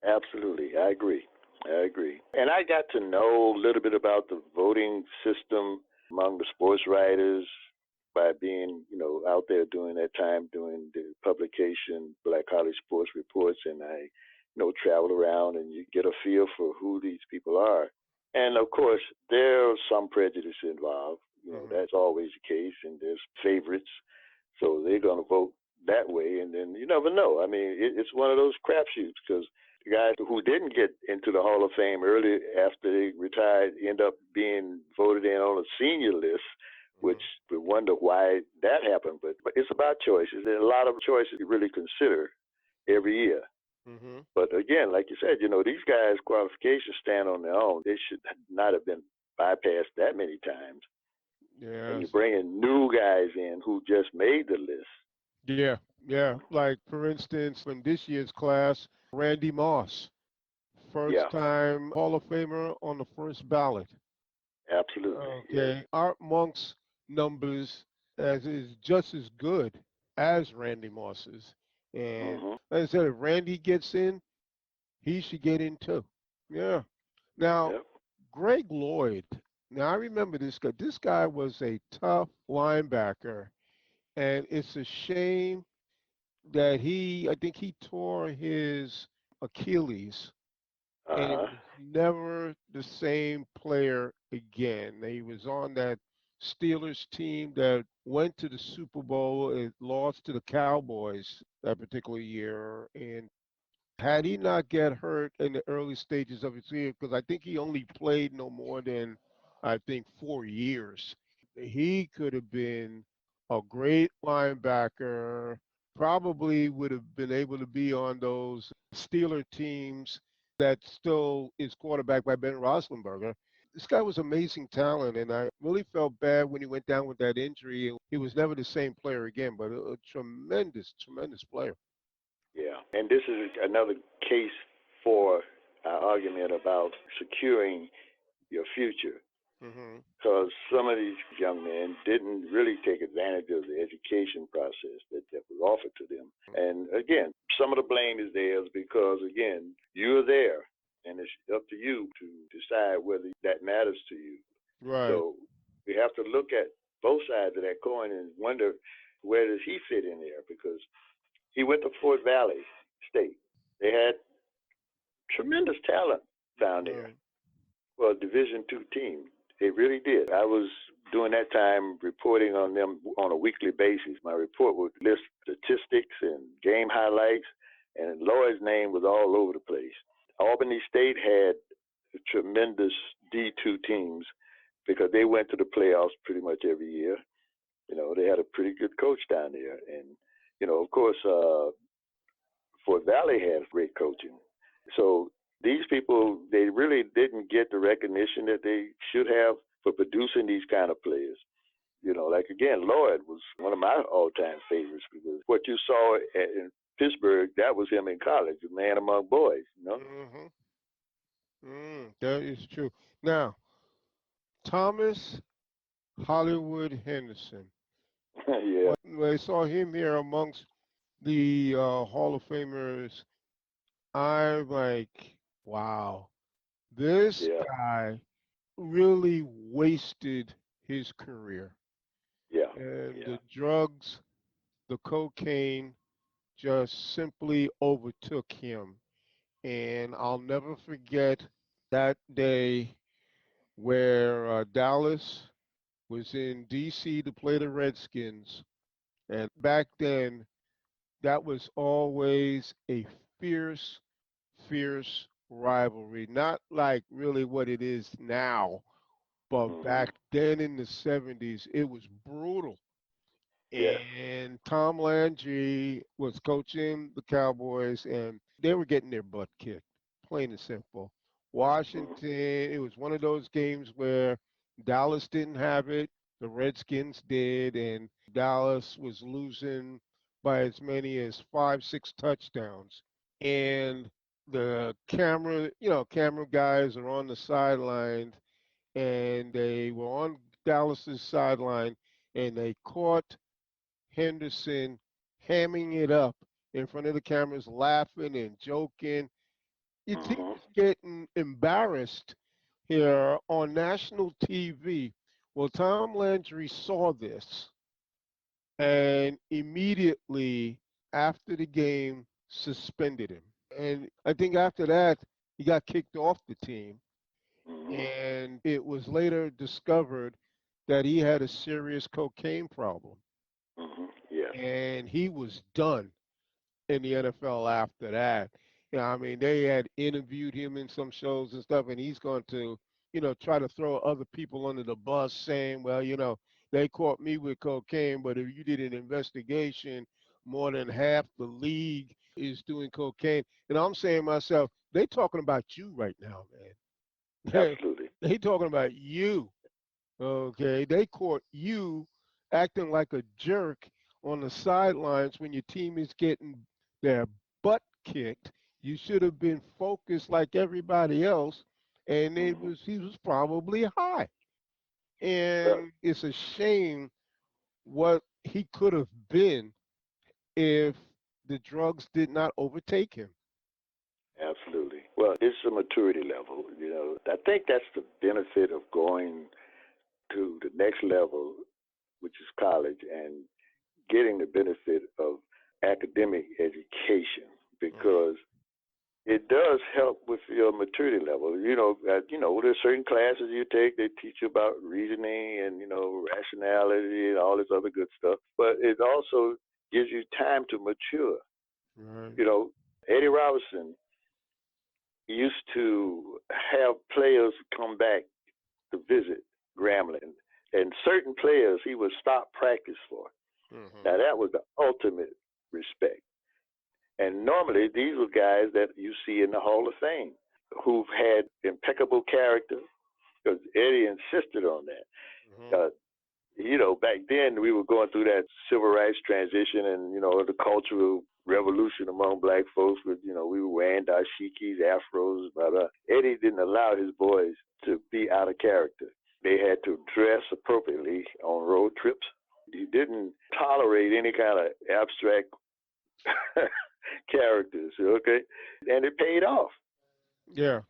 Absolutely, I agree. I agree. And I got to know a little bit about the voting system among the sports writers by being, out there during that time doing the publication Black College Sports Reports, and I, travel around and you get a feel for who these people are. And of course, there's some prejudice involved. Hmm. That's always the case, and there's favorites, so they're going to vote that way, and then you never know. I mean, it's one of those crapshoots because the guys who didn't get into the Hall of Fame early after they retired end up being voted in on a senior list, which we wonder why that happened. But it's about choices. There's a lot of choices you really consider every year. Hmm. But again, like you said, these guys' qualifications stand on their own. They should not have been bypassed that many times. And you're Yes. bringing new guys in who just made the list. Yeah. Yeah. Like, for instance, in this year's class, Randy Moss, Yeah, first time Hall of Famer on the first ballot. absolutely. Yes. Okay. Art Monk's numbers as is just as good as Randy Moss's. And Hmm. like I said, if Randy gets in, he should get in too. Yeah. Now, Yep. Greg Lloyd. Now I remember this guy. This guy was a tough linebacker, and it's a shame that I think he tore his Achilles, Uh and it huh. was never the same player again. He was on that Steelers team that went to the Super Bowl and lost to the Cowboys that particular year. And had he not get hurt in the early stages of his career, because I think he only played no more than, I think, 4 years, he could have been a great linebacker, probably would have been able to be on those Steeler teams that still is quarterbacked by Ben Roethlisberger. This guy was amazing talent, and I really felt bad when he went down with that injury. He was never the same player again, but a tremendous, tremendous player. Yeah. And this is another case for our argument about securing your future. Hmm. Because some of these young men didn't really take advantage of the education process that was offered to them. And again, some of the blame is theirs because, again, you're there and it's up to you to decide whether that matters to you. Right. So we have to look at both sides of that coin and wonder where does he fit in there because he went to Fort Valley State. They had tremendous talent down there. Right. Well, Division II team. They really did. I was during that time reporting on them on a weekly basis. My report would list statistics and game highlights, and Lloyd's name was all over the place. Albany State had tremendous D2 teams because they went to the playoffs pretty much every year. They had a pretty good coach down there, and of course, Fort Valley had great coaching. So these people, they really didn't get the recognition that they should have for producing these kind of players. Like again, Lloyd was one of my all-time favorites because what you saw in Pittsburgh, that was him in college, a man among boys. Hmm. That is true. Now, Thomas Hollywood Henderson. Yeah, When I saw him here amongst the Hall of Famers, I'm like, wow, this yeah, guy really wasted his career. yeah, And yeah. the drugs, the cocaine just simply overtook him. And I'll never forget that day where Dallas was in D.C. to play the Redskins. And back then, that was always a fierce, fierce rivalry. Not like really what it is now, but Hmm. back then in the 70s, it was brutal. Yes. And Tom Landry was coaching the Cowboys, and they were getting their butt kicked, plain and simple. Hmm. Washington, it was one of those games where Dallas didn't have it, the Redskins did, and Dallas was losing by as many as 5, 6 touchdowns. And the camera guys are on the sideline, and they were on Dallas's sideline, and they caught Henderson hamming it up in front of the cameras, laughing and joking. Your team Mm-hmm. is getting embarrassed here on national TV. Well, Tom Landry saw this and immediately after the game suspended him. And I think after that, he got kicked off the team. Mm-hmm. And it was later discovered that he had a serious cocaine problem. Mm-hmm. Yeah. And he was done in the NFL after that. I mean, they had interviewed him in some shows and stuff, and he's going to, try to throw other people under the bus saying, well, they caught me with cocaine, but if you did an investigation, more than half the league is doing cocaine. And I'm saying to myself, they talking about you right now, man. Absolutely. They talking about you. Okay, they caught you acting like a jerk on the sidelines when your team is getting their butt kicked. You should have been focused like everybody else, and Mm-hmm. he was probably high. Well, And it's a shame what he could have been if the drugs did not overtake him. absolutely. Well, it's a maturity level. I think that's the benefit of going to the next level, which is college, and getting the benefit of academic education Hmm. because it does help with your maturity level. There's certain classes you take. They teach you about reasoning and rationality and all this other good stuff. But it also gives you time to mature. Right. You know, Eddie Robinson used to have players come back to visit Grambling, and certain players he would stop practice for. Now Hmm. that was the ultimate respect. And normally these were guys that you see in the Hall of Fame who've had impeccable character because Eddie insisted on that. Hmm. Back then we were going through that civil rights transition and, the cultural revolution among black folks with, we were wearing dashikis, afros, blah, blah. Eddie didn't allow his boys to be out of character. They had to dress appropriately on road trips. He didn't tolerate any kind of abstract characters, okay? And it paid off. Yeah.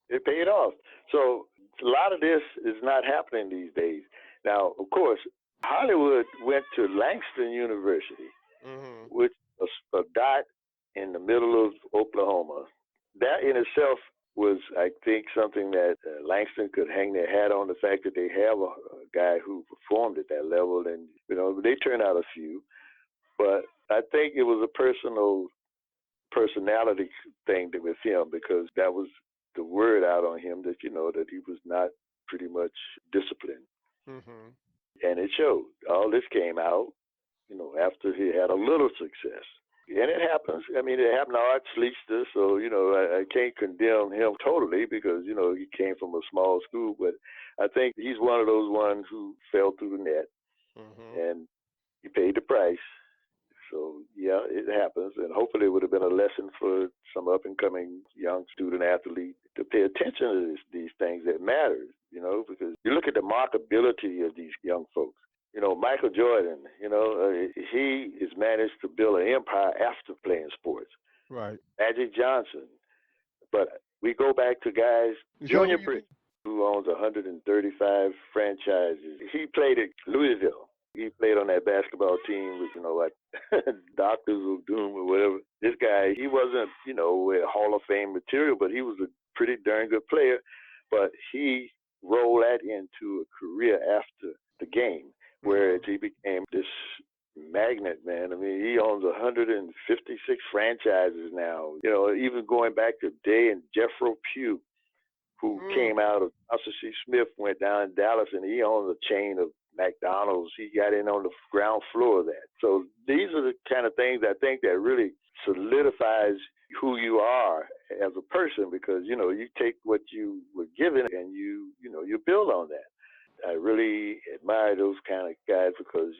It paid off. So a lot of this is not happening these days. Now, of course, Hollywood went to Langston University, Hmm. which is a dot in the middle of Oklahoma. That in itself was, I think, something that Langston could hang their hat on, the fact that they have a guy who performed at that level. And, they turned out a few. But I think it was a personality thing with him because that was the word out on him that that he was not pretty much disciplined, Hmm. and it showed. All this came out, after he had a little success, and it happens. I mean, it happened to Art Schlichter, so I can't condemn him totally because he came from a small school, but I think he's one of those ones who fell through the net, Hmm. and he paid the price. So yeah, it happens, and hopefully it would have been a lesson for some up and coming young student athlete to pay attention to these things that matter. Because you look at the marketability of these young folks. Michael Jordan. He has managed to build an empire after playing sports. Right. Magic Johnson, but we go back to guys. Is that who Junior you Bridge, think? who owns 135 franchises. He played at Louisville. He played on that basketball team with, like Doctors of Doom or whatever. This guy, he wasn't, a Hall of Fame material, but he was a pretty darn good player. But he rolled that into a career after the game, whereas Hmm. he became this magnet, man. I mean, he owns 156 franchises now. Even going back to Day and Jethro Pugh, who Mm. came out of Arthur C. Smith, went down in Dallas, and he owns a chain of McDonald's. He got in on the ground floor of that. So these are the kind of things I think that really solidifies who you are as a person because you take what you were given and you build on that. I really admire those kind of guys because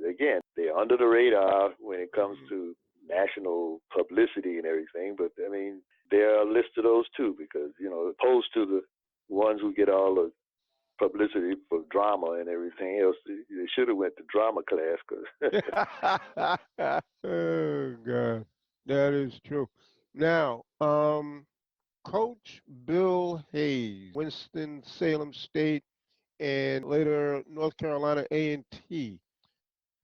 again they're under the radar when it comes Hmm. to national publicity and everything. But I mean, there are a list of those too, because opposed to the ones who get all the publicity for drama and everything else, they should have went to drama class. Oh God, that is true. Now, Coach Bill Hayes, Winston-Salem State, and later North Carolina A&T.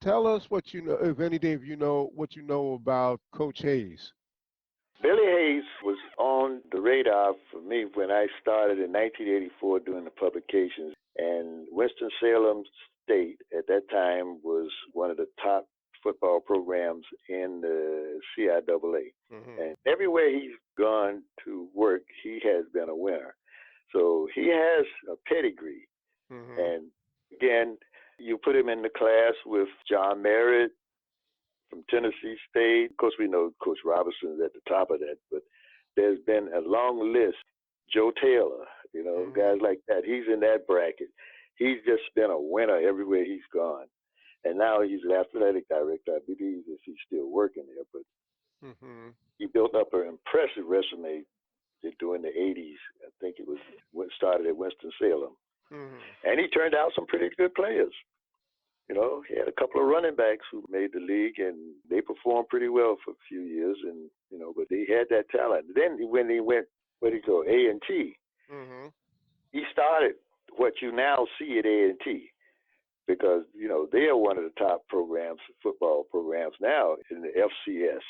Tell us what you know, if anything, if you know what you know about Coach Hayes. Billy Hayes was on the radar for me when I started in 1984 doing the publications. And Winston-Salem State at that time was one of the top football programs in the CIAA. Mm-hmm. And everywhere he's gone to work, he has been a winner. So he has a pedigree. Mm-hmm. And again, you put him in the class with John Merritt from Tennessee State. Of course, we know Coach Robertson is at the top of that, but there's been a long list. Joe Taylor, Mm-hmm. guys like that. He's in that bracket. He's just been a winner everywhere he's gone. And now he's an athletic director. I believe if he's still working there, but Mm-hmm. he built up an impressive resume during the 80s. I think it was what started at Winston-Salem. Mm-hmm. And he turned out some pretty good players. He had a couple of running backs who made the league, and they performed pretty well for a few years. And but they had that talent. Then when he went, where did he go? A&T. Mm-hmm. He started what you now see at A&T, because they are one of the top programs, football programs now in the FCS.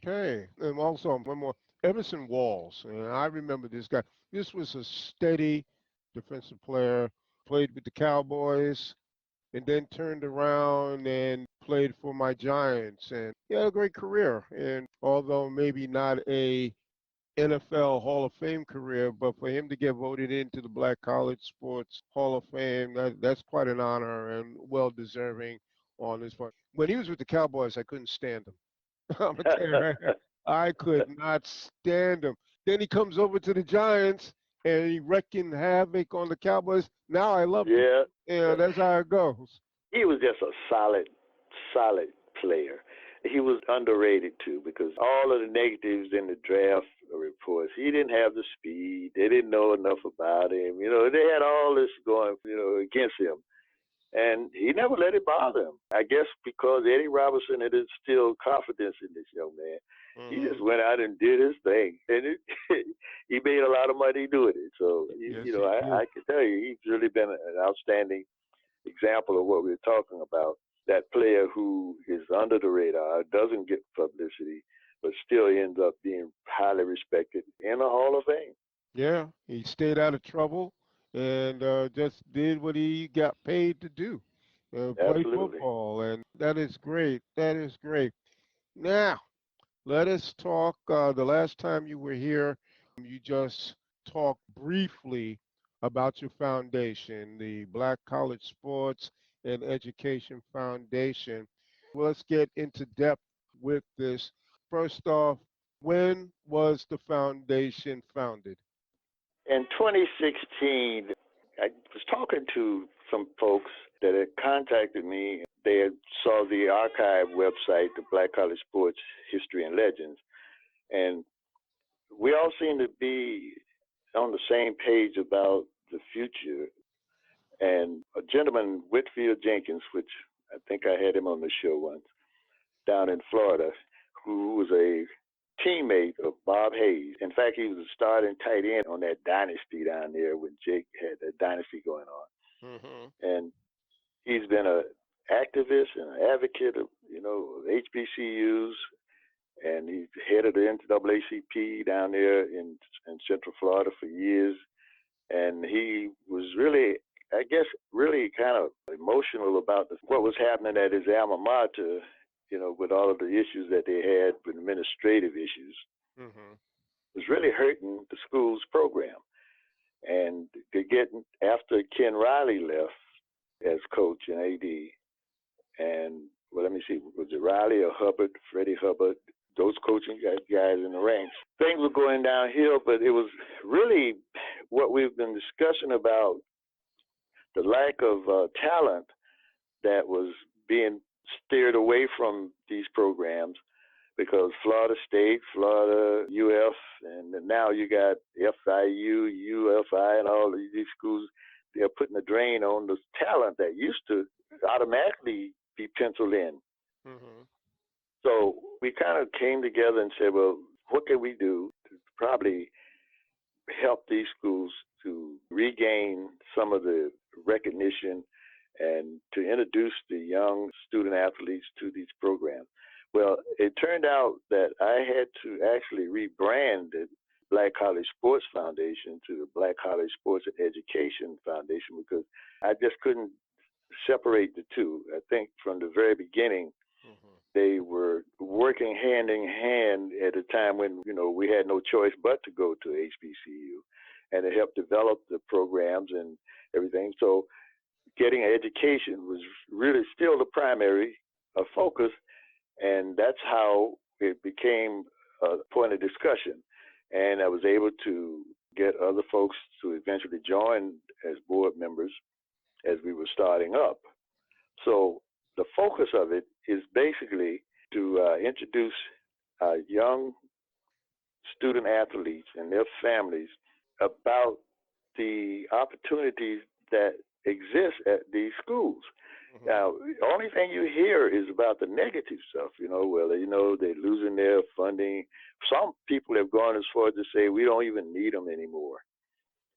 Okay, and also one more, Everson Walls, and I remember this guy. This was a steady defensive player. Played with the Cowboys, and then turned around and played for my Giants. And he had a great career. And although maybe not a NFL Hall of Fame career, but for him to get voted into the Black College Sports Hall of Fame, that's quite an honor and well deserving on his part. When he was with the Cowboys, I couldn't stand him. I'm gonna tell you right now, I could not stand him. Then he comes over to the Giants and he wrecking havoc on the Cowboys. Now I love him. Yeah, that's how it goes. He was just a solid player. He was underrated too, because all of the negatives in the draft reports, he didn't have the speed. They didn't know enough about him. They had all this going, against him. And he never let it bother him. I guess because Eddie Robinson had instilled confidence in this young man. Mm-hmm. He just went out and did his thing, and he made a lot of money doing it. So, I can tell you, he's really been an outstanding example of what we're talking about. That player who is under the radar, doesn't get publicity, but still ends up being highly respected in the Hall of Fame. Yeah, he stayed out of trouble and just did what he got paid to do, play Absolutely. football, and that is great. That is great. Now, let us talk. The last time you were here, you just talked briefly about your foundation, the Black College Sports and Education Foundation. Well, let's get into depth with this. First off, when was the foundation founded? In 2016, I was talking to some folks that had contacted me. They had saw the archive website, the Black College Sports History and Legends, and we all seem to be on the same page about the future. And a gentleman, Whitfield Jenkins, which I think I had him on the show once, down in Florida, who was a teammate of Bob Hayes. In fact, he was a starting tight end on that dynasty down there when Jake had that dynasty going on. Mm-hmm. And he's been an activist and an advocate of, HBCUs, and he's head of the NAACP down there in Central Florida for years. And he was really, I guess, really kind of emotional about what was happening at his alma mater, with all of the issues that they had with administrative issues. Mm-hmm. It was really hurting the school's program. And after Ken Riley left as coach and AD, and let me see, was it Riley or Hubbard, Freddie Hubbard, those coaching guys in the ranks? Things were going downhill, but it was really what we've been discussing about, the lack of talent that was being steered away from these programs because Florida State, Florida UF, and now you got FIU, UFI, and all of these schools. They're putting a drain on the talent that used to automatically be penciled in. Mm-hmm. So we kind of came together and said, well, what can we do to probably help these schools to regain some of the recognition and to introduce the young student athletes to these programs? Well, it turned out that I had to actually rebrand the Black College Sports Foundation to the Black College Sports and Education Foundation because I just couldn't separate the two. I think from the very beginning, they were working hand in hand at a time when, we had no choice but to go to HBCU, and it helped develop the programs and everything. So getting an education was really still the primary focus, and that's how it became a point of discussion. And I was able to get other folks to eventually join as board members as we were starting up. So the focus of it is basically to introduce young student athletes and their families about the opportunities that exist at these schools. Mm-hmm. Now, the only thing you hear is about the negative stuff, they're losing their funding. Some people have gone as far as to say we don't even need them anymore.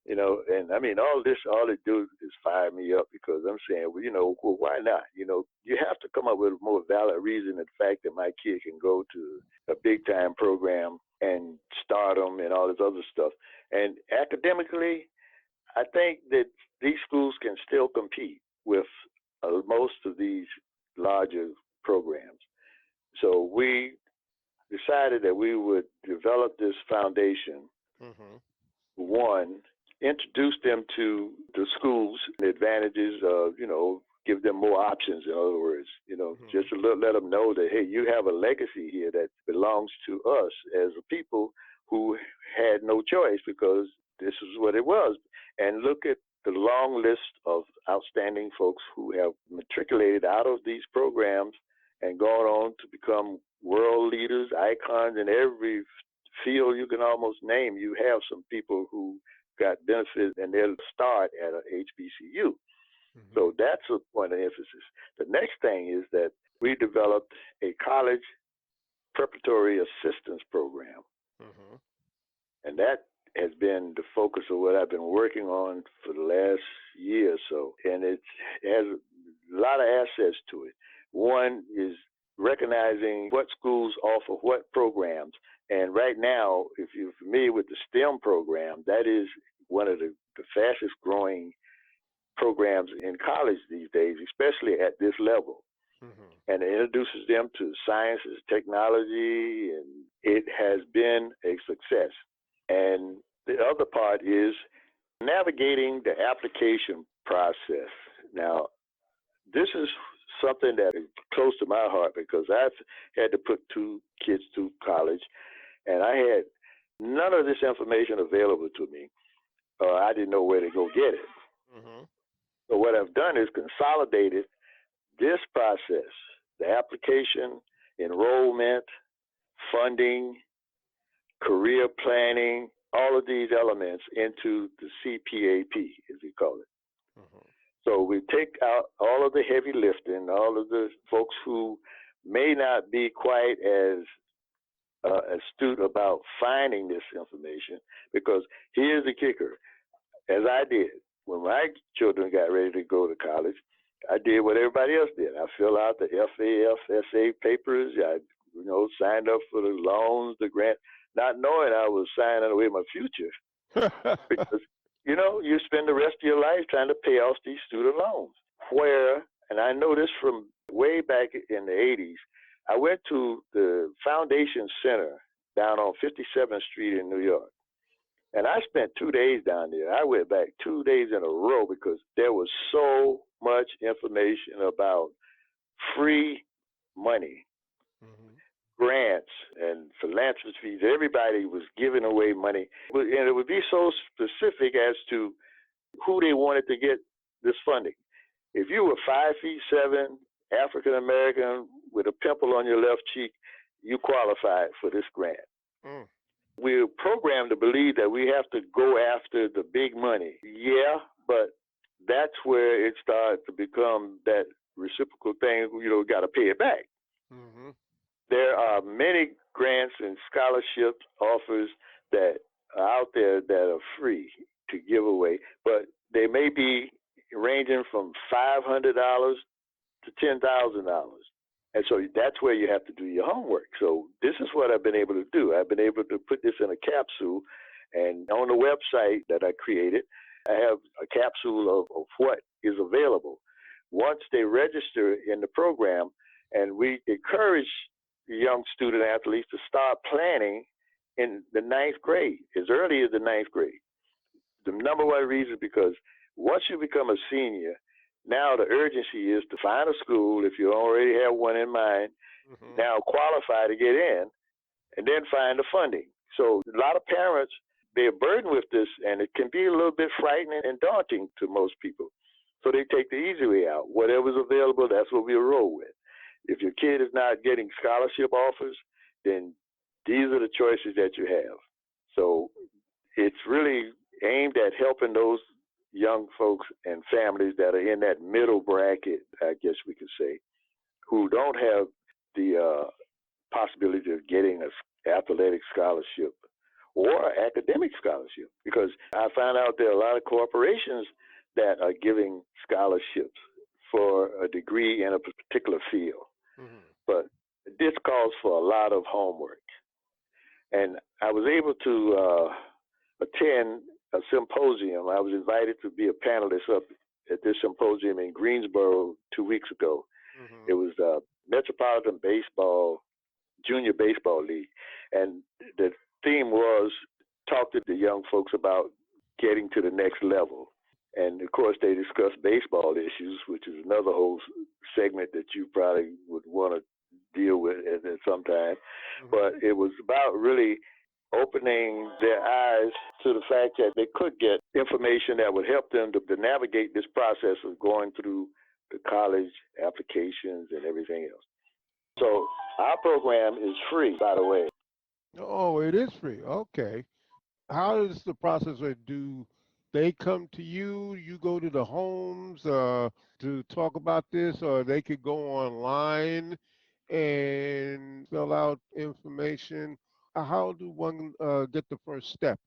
And I mean, all it do is fire me up because I'm saying, well, why not? You have to come up with a more valid reason than the fact that my kid can go to a big time program and stardom and all this other stuff. And academically, I think that these schools can still compete with most of these larger programs. So we decided that we would develop this foundation. Mm-hmm. One, introduce them to the schools, the advantages of, give them more options, in other words, mm-hmm. just to let them know that, hey, you have a legacy here that belongs to us as a people who had no choice because this is what it was. And look at the long list of outstanding folks who have matriculated out of these programs and gone on to become world leaders, icons in every field you can almost name. You have some people who got benefit and they'll start at a HBCU. Mm-hmm. So that's a point of emphasis. The next thing is that we developed a college preparatory assistance program. Mm-hmm. And that has been the focus of what I've been working on for the last year or so. And it has a lot of assets to it. One is recognizing what schools offer what programs. And right now, if you're familiar with the STEM program, that is one of the fastest growing programs in college these days, especially at this level. Mm-hmm. And it introduces them to sciences, technology, and it has been a success. And the other part is navigating the application process. Now, this is something that is close to my heart because I've had to put 2 kids through college, and I had none of this information available to me. I didn't know where to go get it. Mm-hmm. So what I've done is consolidated this process, the application, enrollment, funding, career planning, all of these elements into the CPAP, as we call it. Mm-hmm. So we take out all of the heavy lifting, all of the folks who may not be quite as astute about finding this information, because here's the kicker. As I did, when my children got ready to go to college, I did what everybody else did. I filled out the FAFSA papers. I, signed up for the loans, the grant, not knowing I was signing away my future. Because, you spend the rest of your life trying to pay off these student loans. And I know this from way back in the 80s, I went to the Foundation Center down on 57th Street in New York. And I spent 2 days down there. I went back 2 days in a row because there was so much information about free money, mm-hmm. grants, and philanthropies. Everybody was giving away money. And it would be so specific as to who they wanted to get this funding. If you were 5'7", African-American with a pimple on your left cheek, you qualify for this grant. Mm. We're programmed to believe that we have to go after the big money. Yeah, but that's where it starts to become that reciprocal thing, we got to pay it back. Mm-hmm. There are many grants and scholarship offers that are out there that are free to give away, but they may be ranging from $500 to $10,000. And so that's where you have to do your homework. So this is what I've been able to do. I've been able to put this in a capsule, and on the website that I created, I have a capsule of what is available. Once they register in the program, and we encourage young student athletes to start planning in the ninth grade, as early as the ninth grade. The number one reason is because once you become a senior, now the urgency is to find a school, if you already have one in mind, now qualify to get in, and then find the funding. So a lot of parents, they're burdened with this, and it can be a little bit frightening and daunting to most people. So they take the easy way out. Whatever's available, that's what we roll with. If your kid is not getting scholarship offers, then these are the choices that you have. So it's really aimed at helping those young folks and families that are in that middle bracket, I guess we could say, who don't have the possibility of getting an athletic scholarship or academic scholarship. Because I found out there are a lot of corporations that are giving scholarships for a degree in a particular field. But this calls for a lot of homework. And I was able to attend a symposium. I was invited to be a panelist up at this symposium in Greensboro 2 weeks ago. It was the Metropolitan Baseball, Junior Baseball League. And the theme was talk to the young folks about getting to the next level. And of course, they discussed baseball issues, which is another whole segment that you probably would want to deal with at some time. But it was about really opening their eyes to the fact that they could get information that would help them to navigate this process of going through the college applications and everything else. So our program is free, by the way. Oh, it is free. Okay. How is the process? Do they come to you? You go to the homes to talk about this, or they could go online and fill out information? How do one get the first step?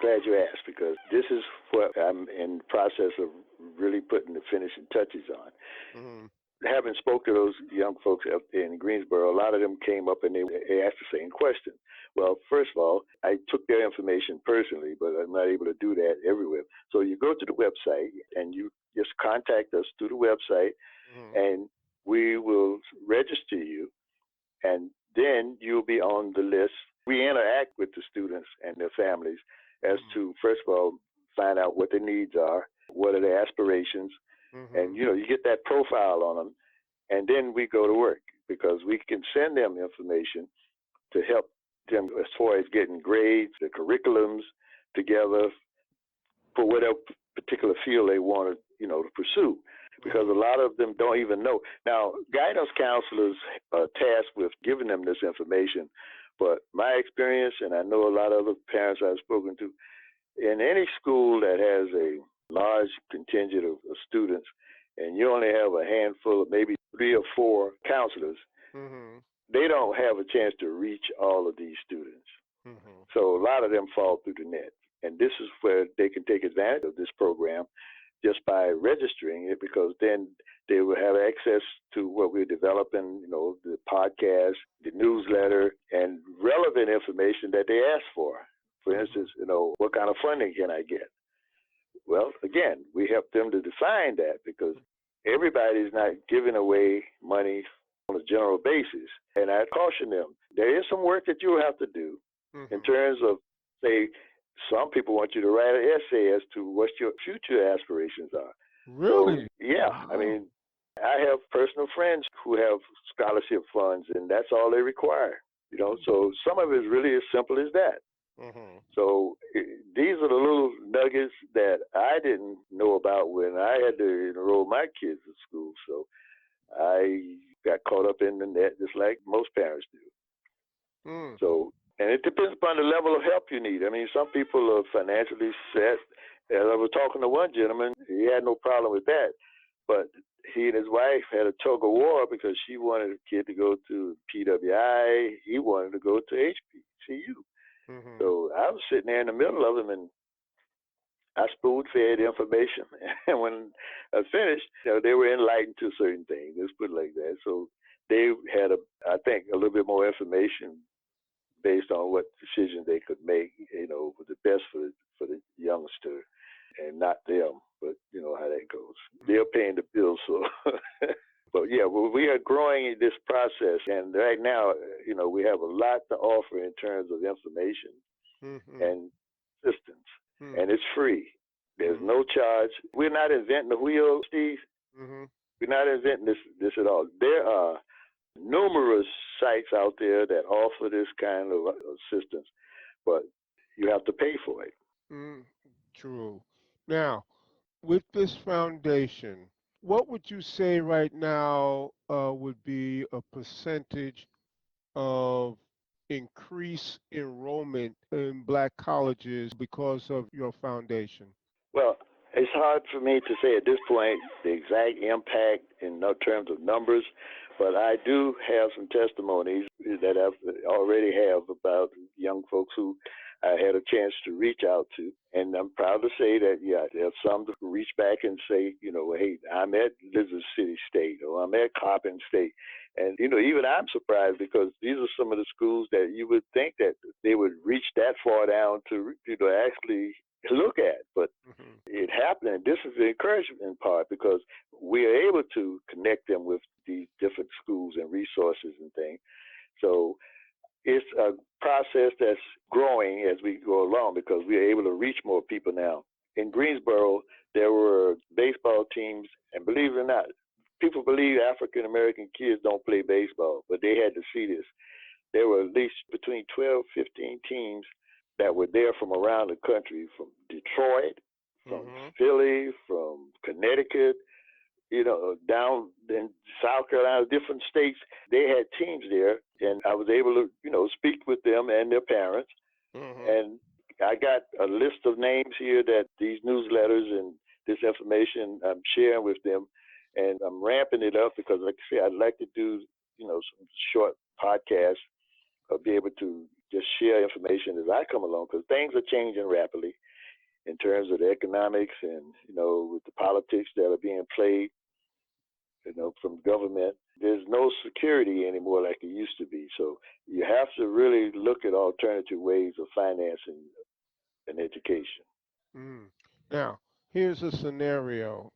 Glad you asked, because this is what I'm in the process of really putting the finishing touches on. Having spoke to those young folks up in Greensboro, a lot of them came up and they asked the same question. Well, first of all, I took their information personally, but I'm not able to do that everywhere. So you go to the website and you just contact us through the website, and we will register you, and then you'll be on the list. We interact with the students and their families as to, first of all, find out what their needs are, what are their aspirations, and you get that profile on them, and then we go to work, because we can send them information to help them as far as getting grades, the curriculums together for whatever particular field they want to pursue, because a lot of them don't even know. Now, guidance counselors are tasked with giving them this information, but my experience, and I know a lot of other parents I've spoken to, in any school that has a large contingent of students, and you only have a handful of maybe 3 or 4 counselors, they don't have a chance to reach all of these students. So a lot of them fall through the net. And this is where they can take advantage of this program just by registering it, because then they will have access to what we're developing, the podcast, the newsletter, and relevant information that they ask for. For instance, what kind of funding can I get? Well, again, we help them to define that, because everybody's not giving away money on a general basis. And I caution them, there is some work that you'll have to do in terms of, say, some people want you to write an essay as to what your future aspirations are. Really? So, yeah. Wow. I mean, I have personal friends who have scholarship funds, and that's all they require. So some of it is really as simple as that. So these are the little nuggets that I didn't know about when I had to enroll my kids in school. So I got caught up in the net just like most parents do. Mm. So, and it depends upon the level of help you need. I mean, some people are financially set. As I was talking to one gentleman, he had no problem with that, but he and his wife had a tug of war because she wanted a kid to go to PWI. He wanted to go to HBCU. Mm-hmm. So I was sitting there in the middle of them, and I spoon fed information. And when I finished, they were enlightened to certain things. Let's put it like that. So they had, I think, a little bit more information based on what decisions they could make, was the best for the youngster and not them. But you know how that goes. They're paying the bills, so. But yeah, we are growing in this process, and right now, we have a lot to offer in terms of information Mm-hmm. and assistance, Mm-hmm. and it's free. There's Mm-hmm. no charge. We're not inventing the wheel, Steve. Mm-hmm. We're not inventing this at all. There are numerous sites out there that offer this kind of assistance, but you have to pay for it. Mm. True. Now, with this foundation, what would you say right now would be a percentage of increased enrollment in black colleges because of your foundation? Well, it's hard for me to say at this point the exact impact in terms of numbers, but I do have some testimonies that I already have about young folks who I had a chance to reach out to. And I'm proud to say that, yeah, there's some that reach back and say, hey, I'm at Elizabeth City State or I'm at Coppin State. And, even I'm surprised because these are some of the schools that you would think that they would reach that far down to, actually look at. But Mm-hmm. it happened, and this is the encouragement part because we are able to connect them with these different schools and resources and things. So it's a process that's growing as we go along because we are able to reach more people now. In Greensboro, there were baseball teams, and believe it or not, people believe African American kids don't play baseball, but they had to see this. There were at least between 12, 15 teams that were there from around the country, from Detroit, from Mm-hmm. Philly, from Connecticut, down in South Carolina, different states. They had teams there, and I was able to, speak with them and their parents. Mm-hmm. And I got a list of names here that these newsletters and this information I'm sharing with them, and I'm ramping it up because, like I say, I'd like to do, some short podcasts or be able to just share information as I come along because things are changing rapidly in terms of the economics and, with the politics that are being played, from government. There's no security anymore like it used to be. So you have to really look at alternative ways of financing an education. Mm. Now, here's a scenario.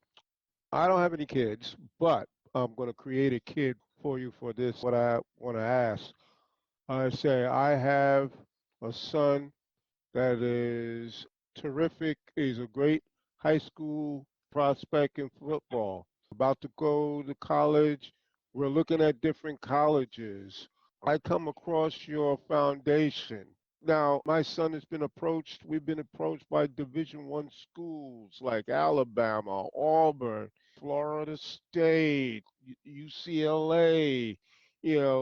I don't have any kids, but I'm going to create a kid for you for this. What I want to ask, I say I have a son that is terrific. He's a great high school prospect in football. About to go to college. We're looking at different colleges. I come across your foundation. Now, my son has been approached. We've been approached by Division One schools like Alabama, Auburn, Florida State, UCLA,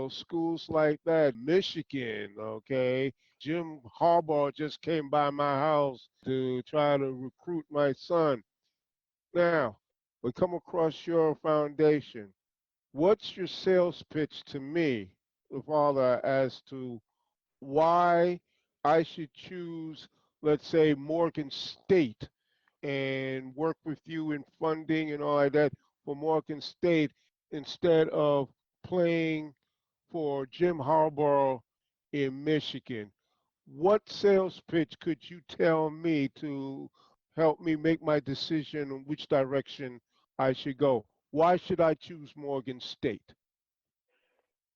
schools like that, Michigan, okay? Jim Harbaugh just came by my house to try to recruit my son. Now, we come across your foundation. What's your sales pitch to me, the father, as to why I should choose, let's say, Morgan State and work with you in funding and all like that for Morgan State instead of playing for Jim Harbaugh in Michigan? What sales pitch could you tell me to help me make my decision on which direction I should go? Why should I choose Morgan State?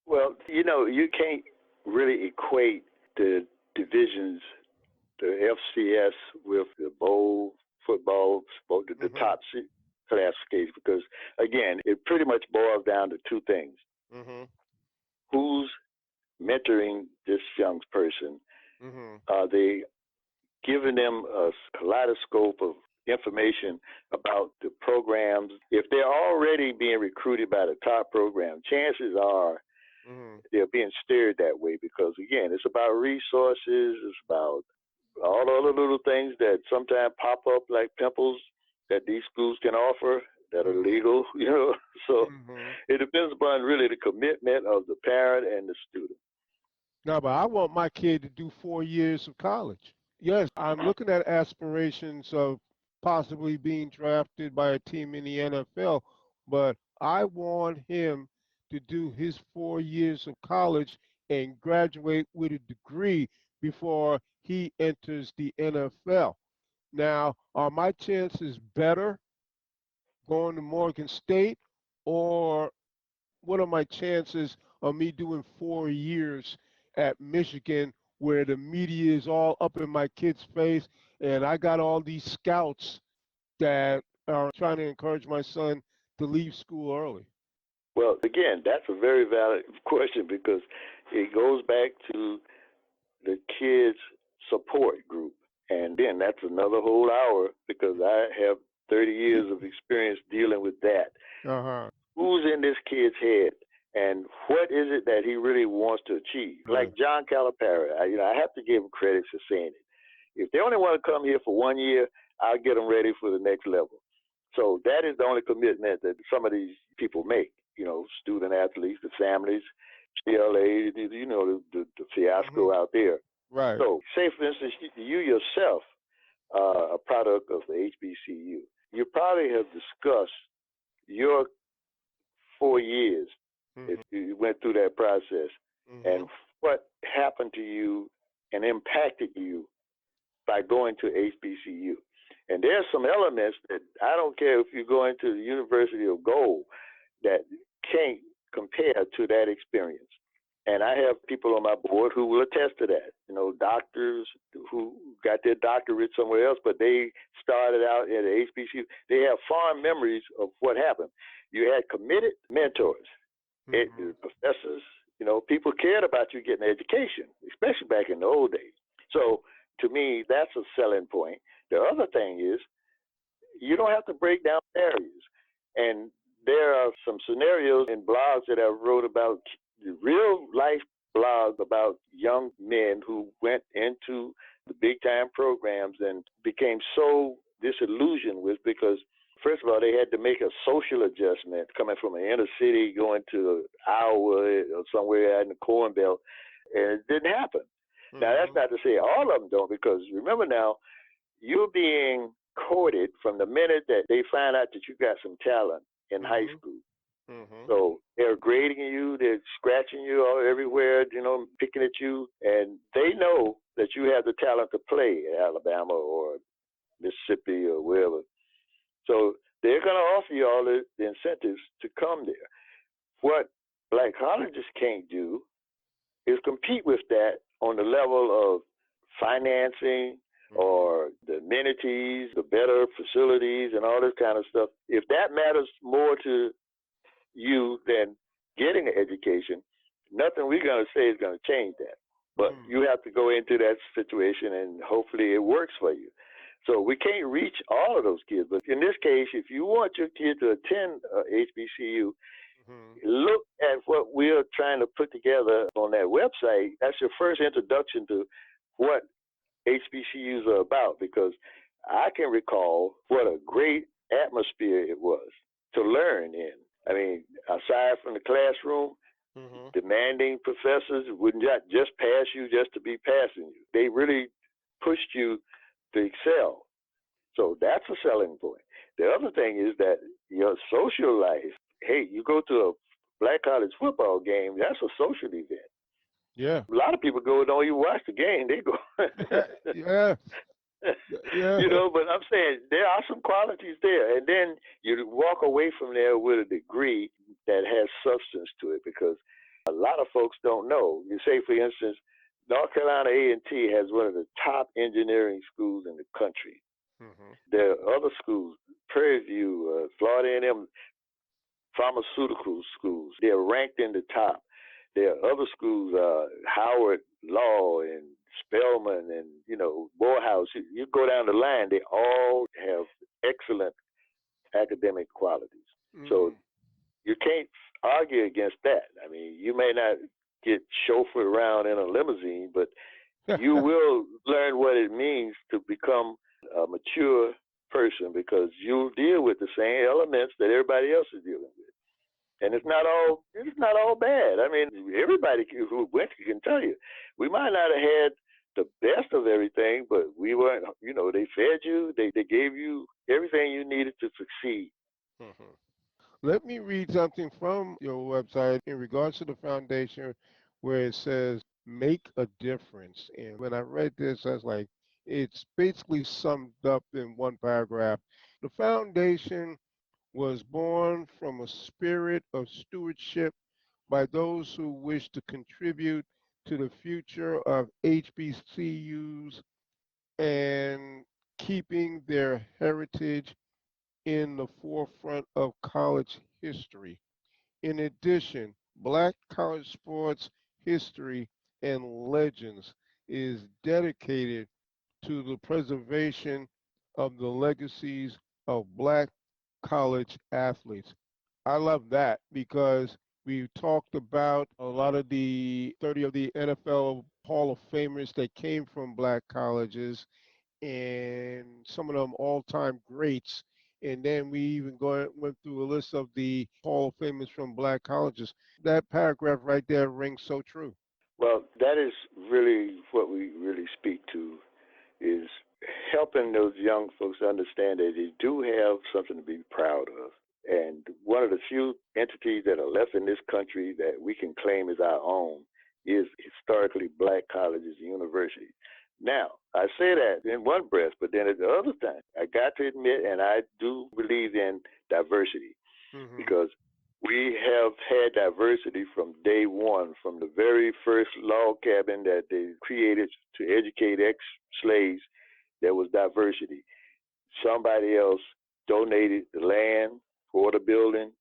Well, you can't really equate the divisions, the FCS, with the bowl football, the Mm-hmm. top classification, because, again, it pretty much boils down to two things. Mm-hmm. Who's mentoring this young person? Mm-hmm. Are they giving them a kaleidoscope of information about the programs? If they're already being recruited by the top program, chances are Mm-hmm. they're being steered that way because, again, it's about resources. It's about all the other little things that sometimes pop up like pimples that these schools can offer that are Mm-hmm. legal, So Mm-hmm. it depends upon really the commitment of the parent and the student. No, but I want my kid to do 4 years of college. Yes, I'm looking at aspirations of possibly being drafted by a team in the NFL, but I want him to do his 4 years of college and graduate with a degree before he enters the NFL. Now, are my chances better going to Morgan State, or what are my chances of me doing 4 years at Michigan where the media is all up in my kid's face and I got all these scouts that are trying to encourage my son to leave school early? Well, again, that's a very valid question because it goes back to the kids' support group. And then that's another whole hour because I have 30 years of experience dealing with that. Uh-huh. Who's in this kid's head and what is it that he really wants to achieve? Like John Calipari, I have to give him credit for saying it. If they only want to come here for 1 year, I'll get them ready for the next level. So that is the only commitment that some of these people make, student athletes, the families, CLA, the fiasco out there. Right. So say, for instance, you yourself are a product of the HBCU. You probably have discussed your 4 years if Mm-hmm. you went through that process Mm-hmm. and what happened to you and impacted you by going to HBCU. And there's some elements that I don't care if you're going to the University of Gold that can't compare to that experience. And I have people on my board who will attest to that. Doctors who got their doctorate somewhere else, but they started out at a HBCU. They have fond memories of what happened. You had committed mentors, professors. People cared about you getting an education, especially back in the old days. So to me, that's a selling point. The other thing is you don't have to break down barriers. And there are some scenarios in blogs that I've wrote about, real life blogs about young men who went into the big time programs and became so disillusioned with because first of all, they had to make a social adjustment coming from an inner city going to Iowa or somewhere in the Corn Belt, and it didn't happen. Mm-hmm. Now, that's not to say all of them don't, because remember now, you're being courted from the minute that they find out that you got some talent in high school. Mm-hmm. So they're grading you, they're scratching you all everywhere, picking at you, and they know that you have the talent to play at Alabama or Mississippi or wherever. So they're going to offer you all the incentives to come there. What black colleges can't do is compete with that on the level of financing or the amenities, the better facilities, and all this kind of stuff. If that matters more to you than getting an education, nothing we're going to say is going to change that. But you have to go into that situation, and hopefully it works for you. So we can't reach all of those kids. But in this case, if you want your kid to attend HBCU, look at what we're trying to put together on that website. That's your first introduction to what HBCUs are about, because I can recall what a great atmosphere it was to learn in. I mean, aside from the classroom, demanding professors wouldn't just pass you just to be passing you. They really pushed you to excel. So that's a selling point. The other thing is that your social life, hey, you go to a black college football game, that's a social event. Yeah. A lot of people go and don't even watch the game. They go. Yeah. Yeah. But I'm saying there are some qualities there. And then you walk away from there with a degree that has substance to it, because a lot of folks don't know. You say, for instance, North Carolina A&T has one of the top engineering schools in the country. There are other schools, Prairie View, Florida A&M, pharmaceutical schools. They're ranked in the top. There are other schools, Howard Law and Spelman and, Morehouse. You go down the line, they all have excellent academic qualities. So you can't argue against that. I mean, you may not get chauffeured around in a limousine, but you will learn what it means to become a mature person because you deal with the same elements that everybody else is dealing with. And it's not all bad. I mean, everybody who went can tell you, we might not have had the best of everything, but we weren't. They fed you, they gave you everything you needed to succeed. Mhm. Let me read something from your website in regards to the foundation where it says make a difference. And when I read this, I was like, it's basically summed up in one paragraph. The foundation was born from a spirit of stewardship by those who wish to contribute to the future of HBCUs and keeping their heritage in the forefront of college history. In addition, Black college sports history and legends is dedicated to the preservation of the legacies of Black college athletes. I love that because we talked about a lot of the 30 of the NFL Hall of Famers that came from Black colleges and some of them all-time greats. And then we even went through a list of the Hall of Famers from Black colleges. That paragraph right there rings so true. Well, that is really what we really speak to is helping those young folks understand that they do have something to be proud of. And one of the few entities that are left in this country that we can claim as our own is historically Black colleges and universities. Now, I say that in one breath, but then at the other time, I got to admit, and I do believe in diversity because we have had diversity from day one, from the very first log cabin that they created to educate ex-slaves. There was diversity. Somebody else donated the land for the building,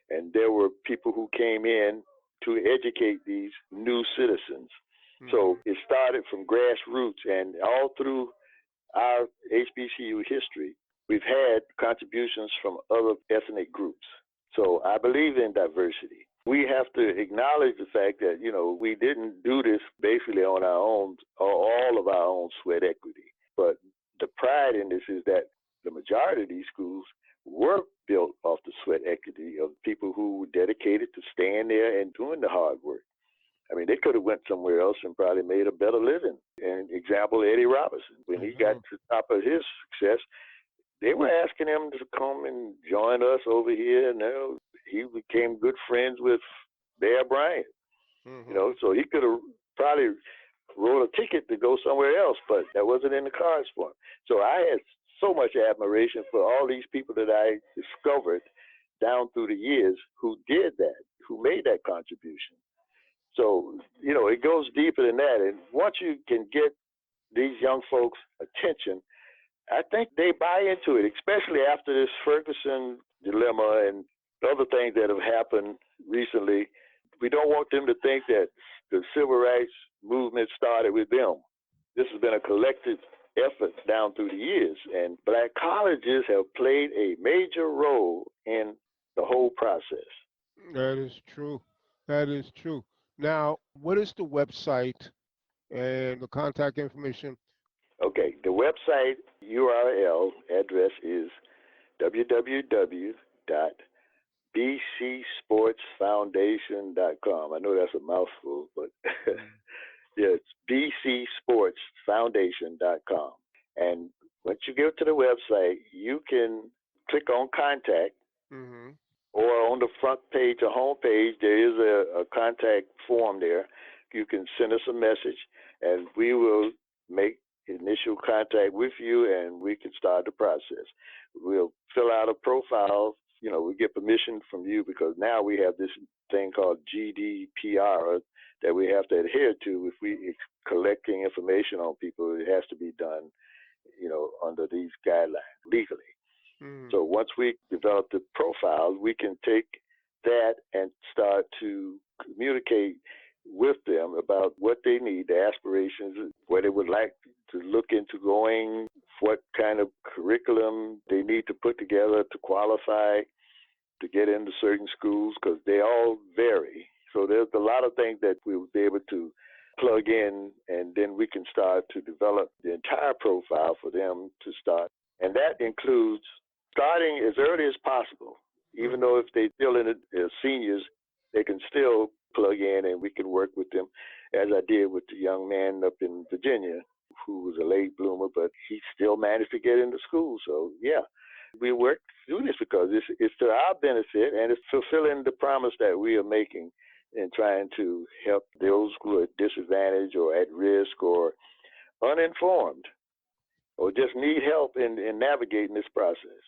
and there were people who came in to educate these new citizens. So it started from grassroots, and all through our HBCU history, we've had contributions from other ethnic groups. So I believe in diversity. We have to acknowledge the fact that, we didn't do this basically on our own, or all of our own sweat equity. But the pride in this is that the majority of these schools were built off the sweat equity of people who were dedicated to staying there and doing the hard work. I mean, they could have went somewhere else and probably made a better living. And example, Eddie Robinson, when he got to the top of his success, they were asking him to come and join us over here. And he became good friends with Bear Bryant. So he could have probably wrote a ticket to go somewhere else, but that wasn't in the cards for him. So I had so much admiration for all these people that I discovered down through the years who did that, who made that contribution. So, it goes deeper than that. And once you can get these young folks' attention, I think they buy into it, especially after this Ferguson dilemma and other things that have happened recently. We don't want them to think that the civil rights movement started with them. This has been a collective effort down through the years, and Black colleges have played a major role in the whole process. That is true. That is true. Now, what is the website and the contact information? Okay, the website URL address is www.bcsportsfoundation.com. I know that's a mouthful, but yeah, it's bcsportsfoundation.com. And once you get to the website, you can click on contact, or on the front page or home page, there is a contact form there. You can send us a message, and we will make initial contact with you, and we can start the process. We'll fill out a profile. We get permission from you because now we have this thing called GDPR that we have to adhere to. If we collecting information on people, it has to be done, under these guidelines legally. So once we develop the profile, we can take that and start to communicate with them about what they need, the aspirations, where they would like to look into going, what kind of curriculum they need to put together to qualify to get into certain schools because they all vary. So there's a lot of things that we will be able to plug in, and then we can start to develop the entire profile for them to start. And that includes starting as early as possible. Even though if they're still in the seniors, they can still plug in and we can work with them, as I did with the young man up in Virginia who was a late bloomer, but he still managed to get into school. So, yeah, we work through this because it's to our benefit and it's fulfilling the promise that we are making in trying to help those who are disadvantaged or at risk or uninformed or just need help in navigating this process.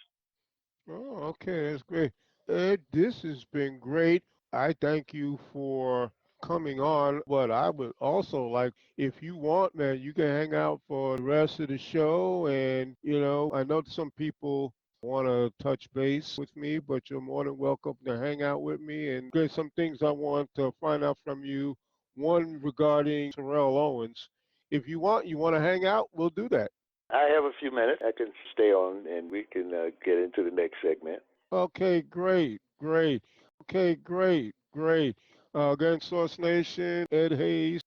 Oh, okay, that's great. Ed, this has been great. I thank you for coming on, but I would also like, if you want, man, you can hang out for the rest of the show. And, I know some people want to touch base with me, but you're more than welcome to hang out with me. And there's some things I want to find out from you. One regarding Terrell Owens. If you want to hang out, we'll do that. I have a few minutes. I can stay on and we can get into the next segment. Okay, great, great. Okay, great, great. Again, Source Nation, Edd Hayes.